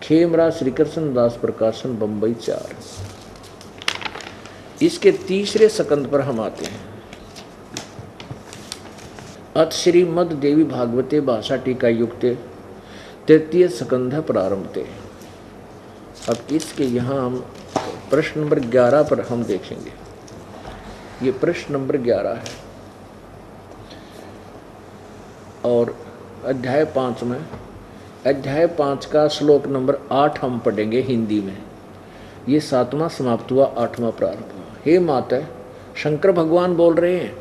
खेमरा श्री कृष्ण दास प्रकाशन, बम्बई 4। इसके तीसरे स्कंद पर हम आते हैं। अथ श्रीमद् देवी भागवते भाषा टीका युक्त तृतीय स्कंध प्रारंभते। अब इसके यहाँ हम प्रश्न नंबर 11 पर हम देखेंगे। ये प्रश्न नंबर 11 है और अध्याय 5 में, अध्याय 5 का श्लोक नंबर 8 हम पढ़ेंगे हिंदी में। ये 7वां समाप्त हुआ, 8वां प्रारंभ हुआ। हे माता, शंकर भगवान बोल रहे हैं,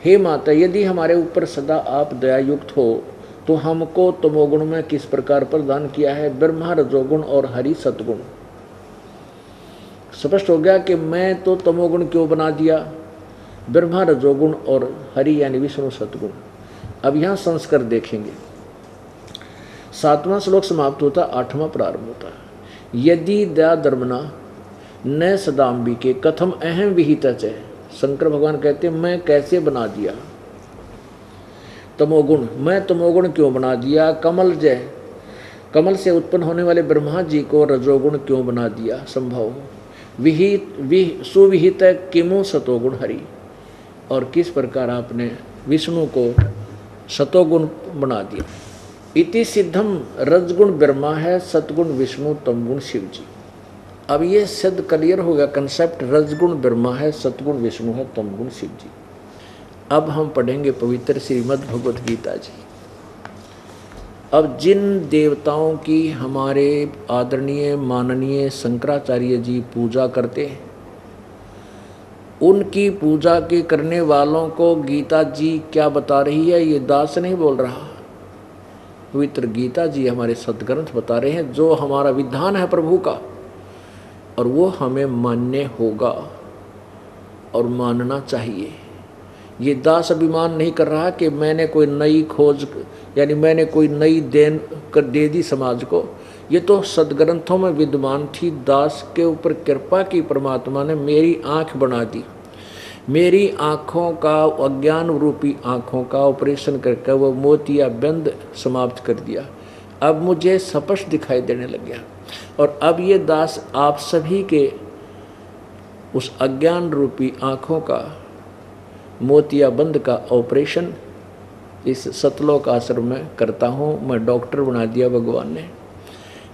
हे माता, यदि हमारे ऊपर सदा आप दयायुक्त हो तो हमको तमोगुण में किस प्रकार प्रदान किया है? ब्रह्मा रजोगुण और हरि सतगुण। स्पष्ट हो गया कि मैं तो तमोगुण क्यों बना दिया, ब्रह्मा रजोगुण और हरि यानी विष्णु सतगुण। अब यहाँ संस्कार देखेंगे। 7वां श्लोक समाप्त होता, 8वां प्रारंभ होता। यदि दया धर्मना न सदाम्बिके कथम अहम विहित है। शंकर भगवान कहते हैं, मैं कैसे बना दिया तमोगुण, मैं तमोगुण क्यों बना दिया? कमल जय, कमल से उत्पन्न होने वाले ब्रह्मा जी को रजोगुण क्यों बना दिया? संभव विहित सुविहित किमु सतोगुण हरि, और किस प्रकार आपने विष्णु को सतोगुण बना दिया? इति सिद्धम रजगुण ब्रह्मा है, सतगुण विष्णु, तमगुण शिव जी। अब ये सिद्ध क्लियर हो गया कंसेप्ट, रजगुण ब्रह्मा है, सतगुण विष्णु है, तमगुण शिव जी। अब हम पढ़ेंगे पवित्र श्रीमद् भगवत गीता जी। अब जिन देवताओं की हमारे आदरणीय माननीय शंकराचार्य जी पूजा करते हैं, उनकी पूजा के करने वालों को गीता जी क्या बता रही है? ये दास नहीं बोल रहा, पवित्र गीता जी हमारे सदग्रंथ बता रहे हैं, जो हमारा विधान है प्रभु का, और वो हमें मान्य होगा और मानना चाहिए। ये दास अभिमान नहीं कर रहा कि मैंने कोई नई खोज यानी मैंने कोई नई देन कर दे दी समाज को। ये तो सदग्रंथों में विद्यमान थी। दास के ऊपर कृपा की परमात्मा ने मेरी आँख बना दी, मेरी आँखों का, अज्ञान रूपी आँखों का ऑपरेशन करके वो मोतिया बंद समाप्त कर दिया। अब मुझे स्पष्ट दिखाई देने लग गया। और अब ये दास आप सभी के उस अज्ञान रूपी आँखों का मोतियाबंद का ऑपरेशन इस सतलोक आश्रम में करता हूँ। मैं डॉक्टर बना दिया भगवान ने,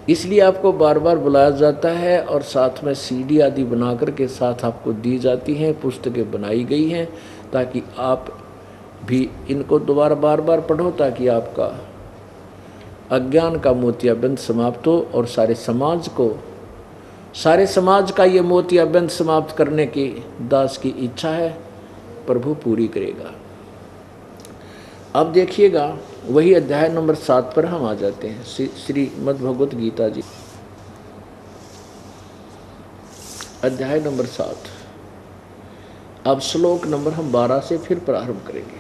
इसलिए आपको बार बार बुलाया जाता है और साथ में सीडी आदि बनाकर के साथ आपको दी जाती हैं, पुस्तकें बनाई गई हैं ताकि आप भी इनको दोबारा बार बार पढ़ो, ताकि आपका अज्ञान का मोतियाबंद समाप्त हो और सारे समाज का ये मोतियाबंद समाप्त करने की दास की इच्छा है, प्रभु पूरी करेगा। अब देखिएगा वही अध्याय नंबर 7 पर हम आ जाते हैं, श्रीमद् भगवत गीता जी अध्याय नंबर 7। अब श्लोक नंबर हम 12 से फिर प्रारंभ करेंगे।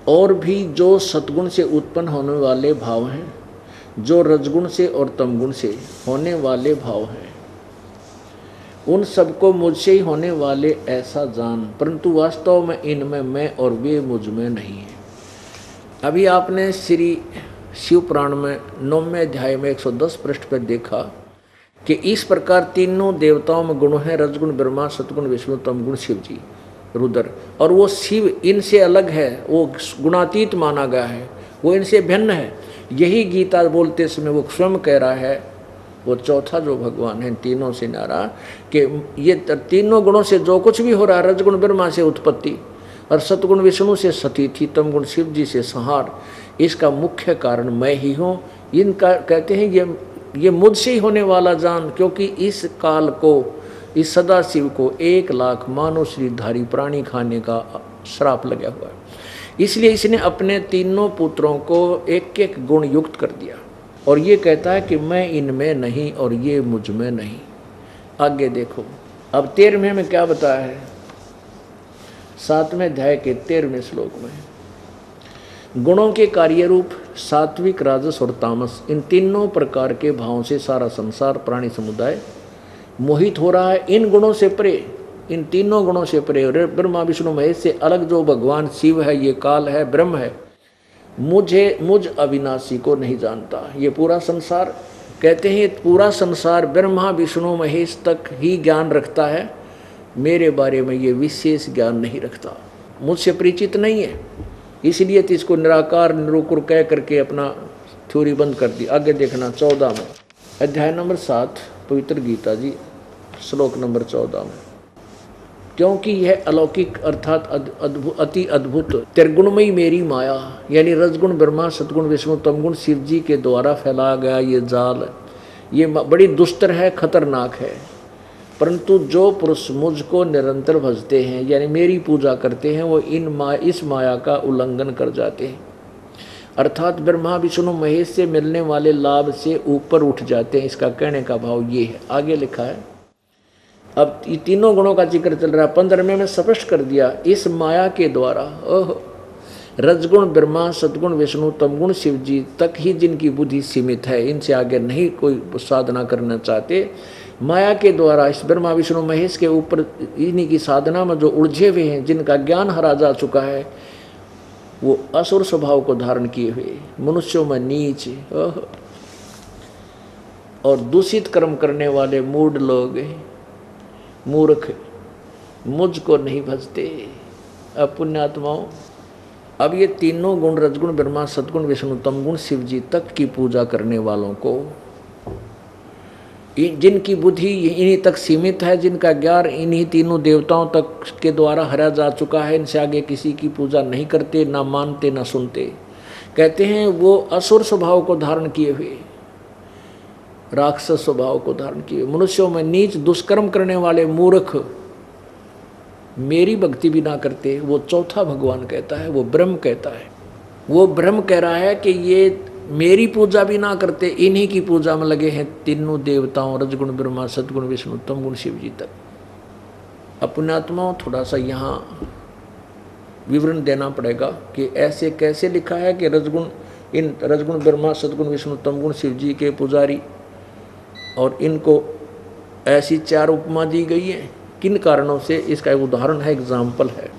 और भी जो सतगुण से उत्पन्न होने वाले भाव हैं, जो रजगुण से और तमगुण से होने वाले भाव हैं, उन सबको मुझसे ही होने वाले ऐसा जान, परंतु वास्तव में इनमें मैं और वे मुझ में नहीं है। अभी आपने श्री शिव पुराण में 9वें अध्याय में 110 पृष्ठ पर देखा कि इस प्रकार तीनों देवताओं में गुण हैं, रजगुण ब्रह्मा, सतगुण विष्णु, तमगुण शिव जी रुद्र। और वो शिव इनसे अलग है, वो गुणातीत माना गया है, वो इनसे भिन्न है। यही गीता बोलते समय वो स्वयं कह रहा है, वो चौथा जो भगवान है तीनों से न्यारा, कि ये तीनों गुणों से जो कुछ भी हो रहा है, रजगुण ब्रह्मा से उत्पत्ति और सतगुण विष्णु से सतीथि, तमगुण शिव जी से संहार, इसका मुख्य कारण मैं ही हूँ। इनका कहते हैं ये मुझसे ही होने वाला जान, क्योंकि इस काल को, इस सदाशिव को 1 लाख मानव शरीरधारी प्राणी खाने का श्राप लगा हुआ है। इसलिए इसने अपने तीनों पुत्रों को एक एक गुण युक्त कर दिया और ये कहता है कि मैं इनमें नहीं और ये मुझ में नहीं। आगे देखो, अब 13वें में क्या बताया है, 7वें अध्याय के 13वें श्लोक में, गुणों के कार्य रूप सात्विक, राजस और तामस, इन तीनों प्रकार के भावों से सारा संसार प्राणी समुदाय मोहित हो रहा है। इन गुणों से परे, इन तीनों गुणों से परे, ब्रह्मा विष्णु महेश से अलग जो भगवान शिव है, ये काल है, ब्रह्म है, मुझ अविनाशी को नहीं जानता। ये पूरा संसार, कहते हैं पूरा संसार ब्रह्मा विष्णु महेश तक ही ज्ञान रखता है, मेरे बारे में ये विशेष ज्ञान नहीं रखता, मुझसे परिचित नहीं है। इसलिए तो इसको निराकार निरूकुर कह करके अपना थ्योरी बंद कर दी। आगे देखना 14 में, अध्याय नंबर 7 पवित्र गीता जी श्लोक नंबर 14 में, क्योंकि यह अलौकिक अर्थात अति अद्भुत त्रिगुणमयी मेरी माया, यानी रजगुण ब्रह्मा, सतगुण विष्णु, तमगुण शिव जी के द्वारा फैलाया गया ये जाल, ये बड़ी दुस्तर है, खतरनाक है। परंतु जो पुरुष मुझको निरंतर भजते हैं, यानी मेरी पूजा करते हैं, वो इस माया का उल्लंघन कर जाते हैं, अर्थात ब्रह्मा विष्णु महेश से मिलने वाले लाभ से ऊपर उठ जाते हैं। इसका कहने का भाव ये है। आगे लिखा है, अब ये तीनों गुणों का जिक्र चल रहा है। 15वें में स्पष्ट कर दिया, इस माया के द्वारा रजगुण ब्रह्मा, सतगुण विष्णु, तमगुण शिव जी तक ही जिनकी बुद्धि सीमित है, इनसे आगे नहीं कोई साधना करना चाहते, माया के द्वारा इस ब्रह्मा विष्णु महेश के ऊपर इन्हीं की साधना में जो उलझे हुए हैं, जिनका ज्ञान हरा जा चुका है, वो असुर स्वभाव को धारण किए हुए मनुष्यों में नीच और दूषित कर्म करने वाले मूढ़ लोग, मूर्ख, मुझको नहीं भजते। अब पुण्यात्माओं, अब ये तीनों गुण रजगुण ब्रह्मा, सतगुण विष्णु, तमगुण शिव जी तक की पूजा करने वालों को, जिनकी बुद्धि इन्हीं तक सीमित है, जिनका ज्ञान इन्हीं तीनों देवताओं तक के द्वारा हरा जा चुका है, इनसे आगे किसी की पूजा नहीं करते, ना मानते, ना सुनते, कहते हैं वो असुर स्वभाव को धारण किए हुए, राक्षस स्वभाव को धारण किए, मनुष्यों में नीच दुष्कर्म करने वाले मूर्ख मेरी भक्ति भी ना करते। वो चौथा भगवान कहता है, वो ब्रह्म कहता है, वो ब्रह्म कह रहा है कि ये मेरी पूजा भी ना करते, इन्हीं की पूजा में लगे हैं तीनों देवताओं, रजगुण ब्रह्मा, सतगुण विष्णु, तमगुण शिव जी तक। अपनात्माओं, थोड़ा सा यहाँ विवरण देना पड़ेगा कि ऐसे कैसे लिखा है कि इन रजगुण ब्रह्मा, सतगुण विष्णु, तमगुण शिव जी के पुजारी, और इनको ऐसी 4 उपमा दी गई है, किन कारणों से, इसका एक उदाहरण है, एग्जाम्पल है।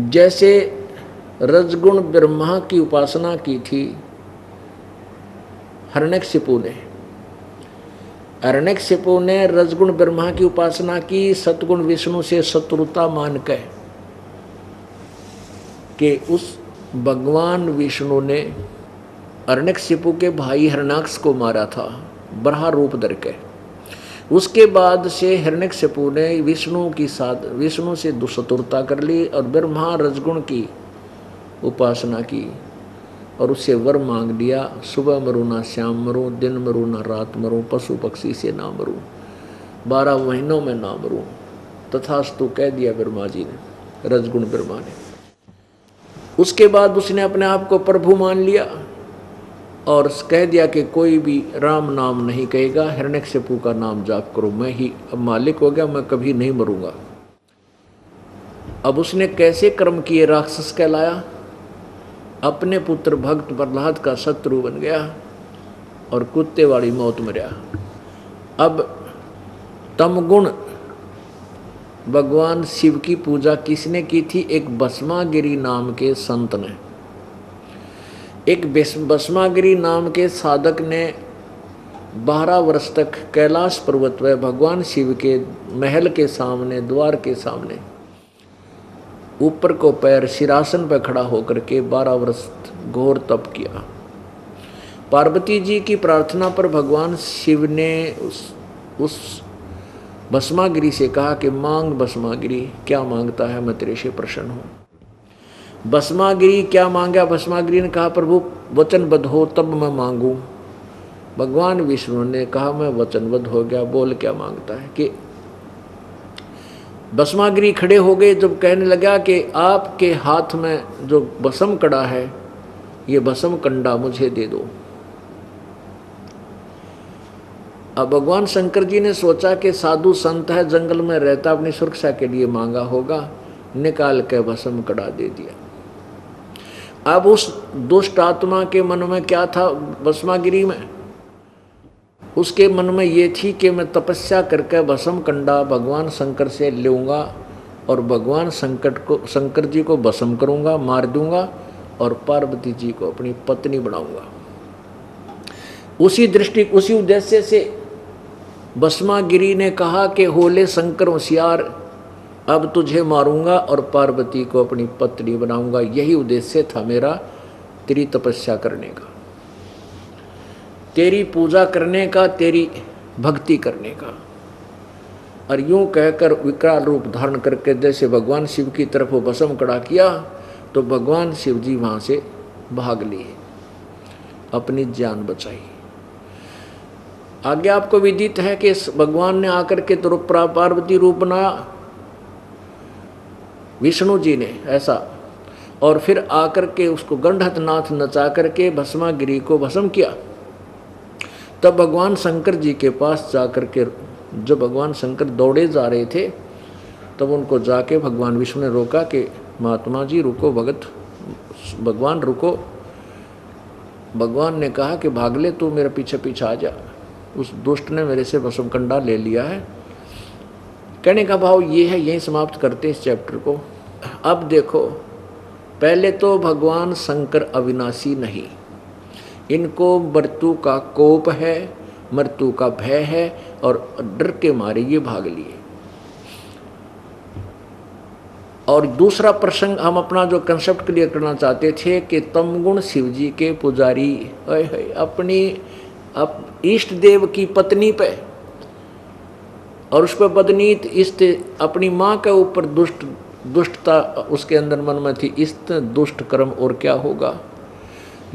जैसे रजगुण ब्रह्मा की उपासना की थी हिरण्यकशिपु ने। हिरण्यकशिपु ने रजगुण ब्रह्मा की उपासना की, सतगुण विष्णु से शत्रुता मान के कि उस भगवान विष्णु ने हिरण्यकशिपु के भाई हिरण्याक्ष को मारा था बरहा रूप धर के। उसके बाद से हिरण्यकशिपु ने विष्णु से दुष्टुरता कर ली और ब्रह्मा रजगुण की उपासना की और उससे वर मांग लिया, सुबह मरूँ ना शाम मरूँ, दिन मरूँ ना रात मरूँ, पशु पक्षी से ना मरूँ, 12 महीनों में ना मरूँ, तथास्तु कह दिया ब्रह्मा जी ने, रजगुण ब्रह्मा ने। उसके बाद उसने अपने आप को प्रभु मान लिया और कह दिया कि कोई भी राम नाम नहीं कहेगा, हिरण्यकशिपु का नाम जाप करो, मैं ही अब मालिक हो गया, मैं कभी नहीं मरूंगा। अब उसने कैसे कर्म किए राक्षस कहलाया, अपने पुत्र भक्त प्रहलाद का शत्रु बन गया और कुत्ते वाली मौत मरा। अब तमगुण भगवान शिव की पूजा किसने की थी? एक भस्मागिरी नाम के संत ने, एक भस्मागिरी नाम के साधक ने 12 वर्ष तक कैलाश पर्वत पर भगवान शिव के महल के सामने, द्वार के सामने ऊपर को पैर सिरासन पर खड़ा होकर के 12 वर्ष घोर तप किया। पार्वती जी की प्रार्थना पर भगवान शिव ने उस भस्मागिरी से कहा कि मांग भस्मागिरी, क्या मांगता है, मैं तेरे से प्रसन्न हूँ। भस्मागिरी क्या मांगा? भस्मागिरी ने कहा प्रभु वचनबद्ध हो तब मैं मांगू। भगवान विष्णु ने कहा मैं वचनबद्ध हो गया, बोल क्या मांगता है। कि भस्मागिरी खड़े हो गए जब कहने लगा कि आपके हाथ में जो भस्म कड़ा है, ये भस्म कंडा मुझे दे दो। अब भगवान शंकर जी ने सोचा कि साधु संत है, जंगल में रहता, अपनी सुरक्षा के लिए मांगा होगा, निकाल के भस्म कड़ा दे दिया। अब उस दुष्ट आत्मा के मन में क्या था? भस्मागिरी में उसके मन में ये थी कि मैं तपस्या करके भस्म कंडा भगवान शंकर से लूँगा और भगवान शंकर जी को भस्म करूँगा, मार दूंगा और पार्वती जी को अपनी पत्नी बनाऊंगा। उसी उद्देश्य से भस्मागिरी ने कहा कि होले शंकर होशियार, अब तुझे मारूंगा और पार्वती को अपनी पत्नी बनाऊंगा। यही उद्देश्य था मेरा तेरी तपस्या करने का, तेरी पूजा करने का, तेरी भक्ति करने का। और यूं कहकर विकराल रूप धारण करके जैसे भगवान शिव की तरफ वो भस्म कड़ा किया तो भगवान शिव जी वहाँ से भाग लिए, अपनी जान बचाई। आगे आपको विदित है कि भगवान ने आकर के तो पार्वती रूप बनाया विष्णु जी ने ऐसा, और फिर आकर के उसको गंधर्व नाथ नचा करके भस्मागिरी को भस्म किया। तब भगवान शंकर जी के पास जाकर के, जब भगवान शंकर दौड़े जा रहे थे तब उनको जाके भगवान विष्णु ने रोका कि महात्मा जी रुको, भगत भगवान रुको। भगवान ने कहा कि भाग ले, तू मेरे पीछे पीछे आ जा, उस दुष्ट ने मेरे से भस्म कंडा ले लिया है। कहने का भाव ये है, यहीं समाप्त करते इस चैप्टर को। अब देखो, पहले तो भगवान शंकर अविनाशी नहीं, इनको मृत्यु का कोप है, मृत्यु का भय है और डर के मारे ये भाग लिए। और दूसरा प्रसंग हम अपना जो कंसेप्ट क्लियर करना चाहते थे कि तमगुण शिव जी के पुजारी अपनी इष्ट देव की पत्नी पे और उस पर बदनीत इष्ट अपनी माँ के ऊपर दुष्टता उसके अंदर मन में थी। इस दुष्ट कर्म और क्या होगा?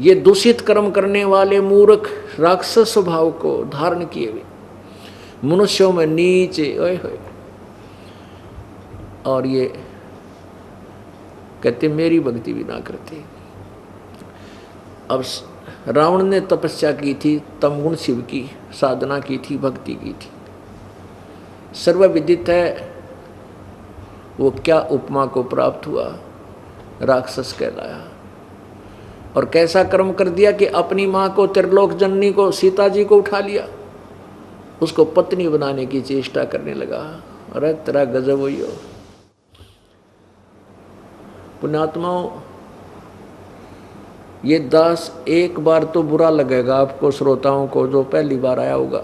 ये दूषित कर्म करने वाले मूर्ख राक्षस स्वभाव को धारण किए हुए मनुष्यों में नीचे और ये कहते मेरी भक्ति भी ना करते। अब रावण ने तपस्या की थी, तमगुण शिव की साधना की थी, भक्ति की थी। सर्वविदित है वो क्या उपमा को प्राप्त हुआ, राक्षस कहलाया। और कैसा कर्म कर दिया कि अपनी माँ को, त्रिलोक जननी को, सीता जी को उठा लिया, उसको पत्नी बनाने की चेष्टा करने लगा। अरे तेरा गजब हुई हो। पुण्यात्माओं, ये दास एक बार तो बुरा लगेगा आपको श्रोताओं को जो पहली बार आया होगा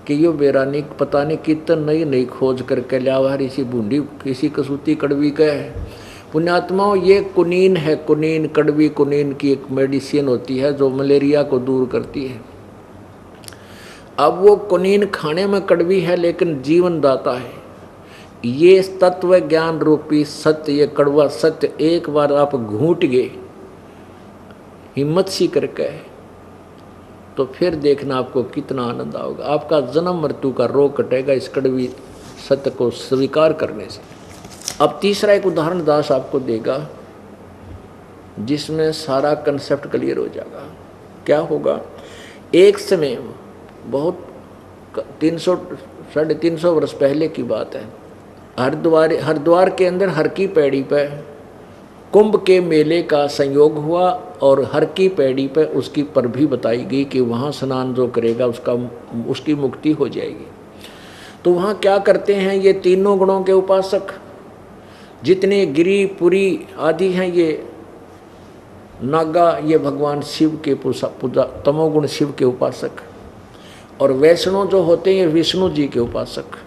कि यो बेरानी पता नहीं कितन नई नई खोज करके लिया इसी बूंदी किसी कसूती कड़वी का है। पुण्यात्माओं ये कुनीन है, कुनीन कड़वी कुनीन की एक मेडिसिन होती है जो मलेरिया को दूर करती है। अब वो कुनीन खाने में कड़वी है लेकिन जीवन दाता है। ये तत्व ज्ञान रूपी सत्य, ये कड़वा सत्य एक बार आप घूंट गए हिम्मत सी करके तो फिर देखना आपको कितना आनंद आओगा। आपका जन्म मृत्यु का रोग कटेगा इस कड़वी सत्य को स्वीकार करने से। अब तीसरा एक उदाहरण दास आपको देगा जिसमें सारा कंसेप्ट क्लियर हो जाएगा। क्या होगा, एक समय बहुत 300-350 वर्ष पहले की बात है, हरिद्वार के अंदर हर की पैड़ी पे कुंभ के मेले का संयोग हुआ और हर की पैड़ी पे उसकी पर भी बताई गई कि वहाँ स्नान जो करेगा उसकी मुक्ति हो जाएगी। तो वहाँ क्या करते हैं ये तीनों गुणों के उपासक, जितने गिरी पुरी आदि हैं, ये नागा ये भगवान शिव के पूजा तमोगुण शिव के उपासक, और वैष्णव जो होते हैं विष्णु जी के उपासक।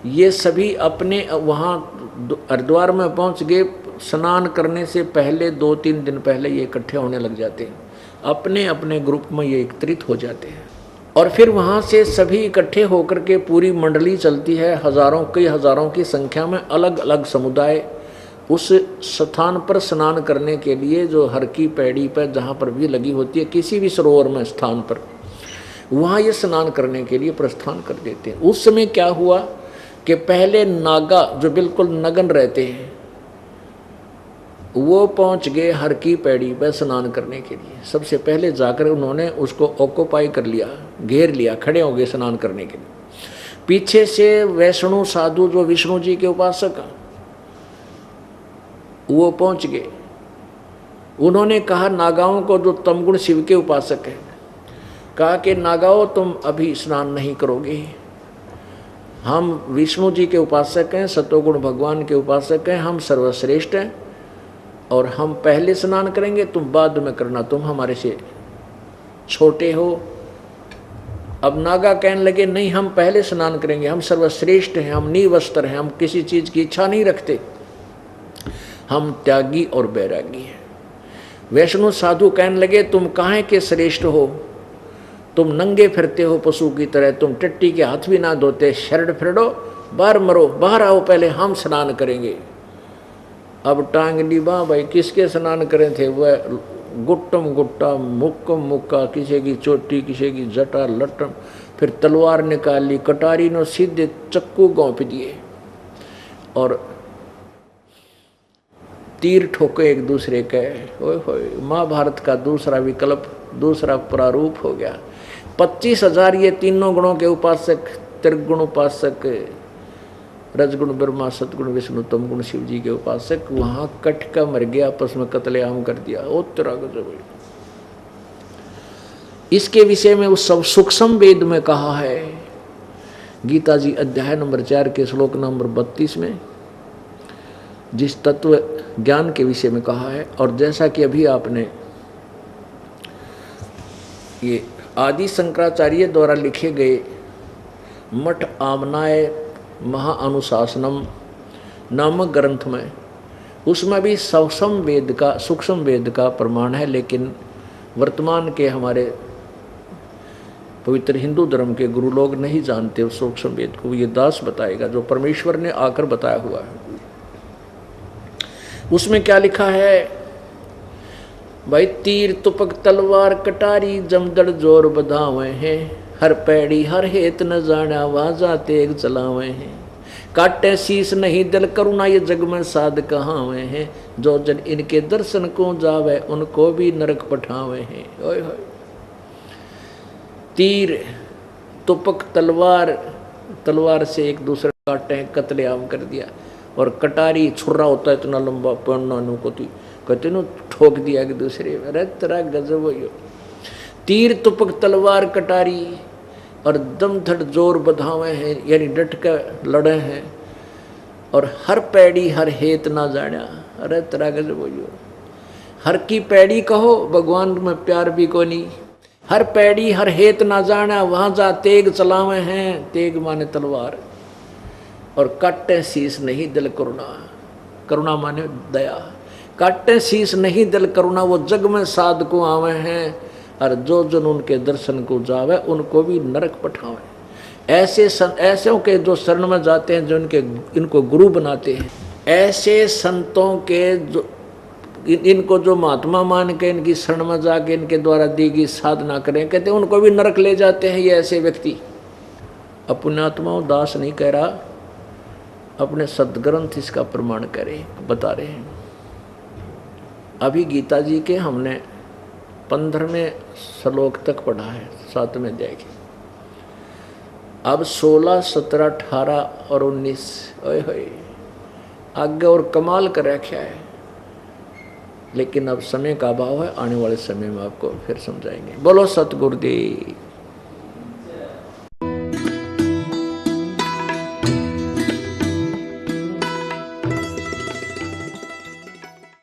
ये सभी अपने वहाँ हरिद्वार में पहुँच गए। स्नान करने से पहले 2-3 दिन पहले ये इकट्ठे होने लग जाते हैं, अपने अपने ग्रुप में ये एकत्रित हो जाते हैं और फिर वहाँ से सभी इकट्ठे होकर के पूरी मंडली चलती है। कई हजारों की संख्या में अलग अलग समुदाय उस स्थान पर स्नान करने के लिए, जो हर की पैड़ी पर जहाँ पर भी लगी होती है किसी भी सरोवर में स्थान पर, वहाँ ये स्नान करने के लिए प्रस्थान कर देते हैं। उस समय क्या हुआ कि पहले नागा जो बिल्कुल नग्न रहते हैं वो पहुंच गए हर की पैड़ी पर स्नान करने के लिए। सबसे पहले जाकर उन्होंने उसको ऑक्यूपाई कर लिया, घेर लिया, खड़े हो गए स्नान करने के लिए। पीछे से वैष्णु साधु जो विष्णु जी के उपासक वो पहुंच गए। उन्होंने कहा नागाओं को, जो तमगुण शिव के उपासक है, कहा कि नागाओं तुम अभी स्नान नहीं करोगे, हम विष्णु जी के उपासक हैं, सतोगुण भगवान के उपासक हैं, हम सर्वश्रेष्ठ हैं और हम पहले स्नान करेंगे, तुम बाद में करना, तुम हमारे से छोटे हो। अब नागा कहने लगे नहीं, हम पहले स्नान करेंगे, हम सर्वश्रेष्ठ हैं, हम निवस्त्र हैं, हम किसी चीज़ की इच्छा नहीं रखते, हम त्यागी और बैरागी हैं। वैष्णु साधु कहने लगे तुम काहे के श्रेष्ठ हो, तुम नंगे फिरते हो पशु की तरह, तुम टट्टी के हाथ भी ना धोते, शरण फिरो, बाहर मरो, बाहर आओ, पहले हम स्नान करेंगे। अब टांगली बाँ भाई किसके स्नान करें थे, वह गुट्टम गुट्टा मुक्कम मुक्का, किसी की चोटी किसी की जटा लट्टम, फिर तलवार निकाल ली, कटारी ने सीधे चक्कू गौंप दिए और तीर ठोके एक दूसरे के। ओए होए, महाभारत का दूसरा विकल्प, दूसरा प्रारूप हो गया। 25,000 ये तीनों गुणों के उपासक, त्रिगुण उपासक, रजगुण ब्रह्मा, सतगुण विष्णु, तमगुण शिव जी के उपासक वहां कट का मर गया, आपस में कत्लेआम कर दिया। ओ तेरा गजब। इसके विषय में उस सब सूक्ष्म वेद में कहा है, गीता जी अध्याय नंबर 4 के श्लोक नंबर 32 में जिस तत्व ज्ञान के विषय में कहा है। और जैसा कि अभी आपने ये आदि शंकराचार्य द्वारा लिखे गए मठ आमनाय महाअनुशासनम नामक ग्रंथ में, उसमें भी सूक्ष्म वेद का प्रमाण है, लेकिन वर्तमान के हमारे पवित्र हिंदू धर्म के गुरु लोग नहीं जानते उस सूक्ष्म वेद को। ये दास बताएगा जो परमेश्वर ने आकर बताया हुआ है। उसमें क्या लिखा है भाई, तीर तुपक तलवार कटारी जमदड़ जोर बधावे हैं, हर पैड़ी हर हेत न जाना वाजा तेग चलावे हैं, काटे शीस नहीं दिल करुणा ये जग में साध कहावे हैं, जो जन इनके दर्शन को जावे उनको भी नरक पठावे हैं। ओए होए, तीर तुपक तलवार से एक दूसरे काटे, कत्लेआम कर दिया, और कटारी छुरा होता है इतना लंबा पन्ना को कहते न ठोक दिया कि दूसरे। अरे तेरा गजब हो। तीर तुपक तलवार कटारी और दम धड़ जोर बधावे हैं, यानी डट कर लड़े हैं, और हर पैड़ी हर हेत ना जाना। अरे तेरा गजब हो। हर की पैड़ी कहो भगवान में प्यार भी को नहीं। हर पैड़ी हर हेत ना जाना, वहां जा तेग चलावे हैं, तेग माने तलवार, और काटे शीस नहीं दिल करुणा। करुणा माने दया। काटे शीस नहीं दिल करुणा, वो जग में साध को आवे हैं, और जो जन उनके दर्शन को जावे उनको भी नरक पठावे। ऐसे के जो शरण में जाते हैं, जो इनको गुरु बनाते हैं, ऐसे संतों के जो इनको जो महात्मा मान के इनकी शरण में जाके इनके द्वारा दी गई साधना करें, कहते हैं उनको भी नरक ले जाते हैं ये ऐसे व्यक्ति। पुण्यात्माओं, दास नहीं कह रहा, अपने सदग्रंथ इसका प्रमाण करे बता रहे हैं। अभी गीता जी के हमने 15वें श्लोक तक पढ़ा है, 7वें अध्याय के। अब 16, 17, 18 और 19 ओए होए आगे और कमाल कर रखा है, लेकिन अब समय का अभाव है, आने वाले समय में आपको फिर समझाएंगे। बोलो सतगुरुदेव।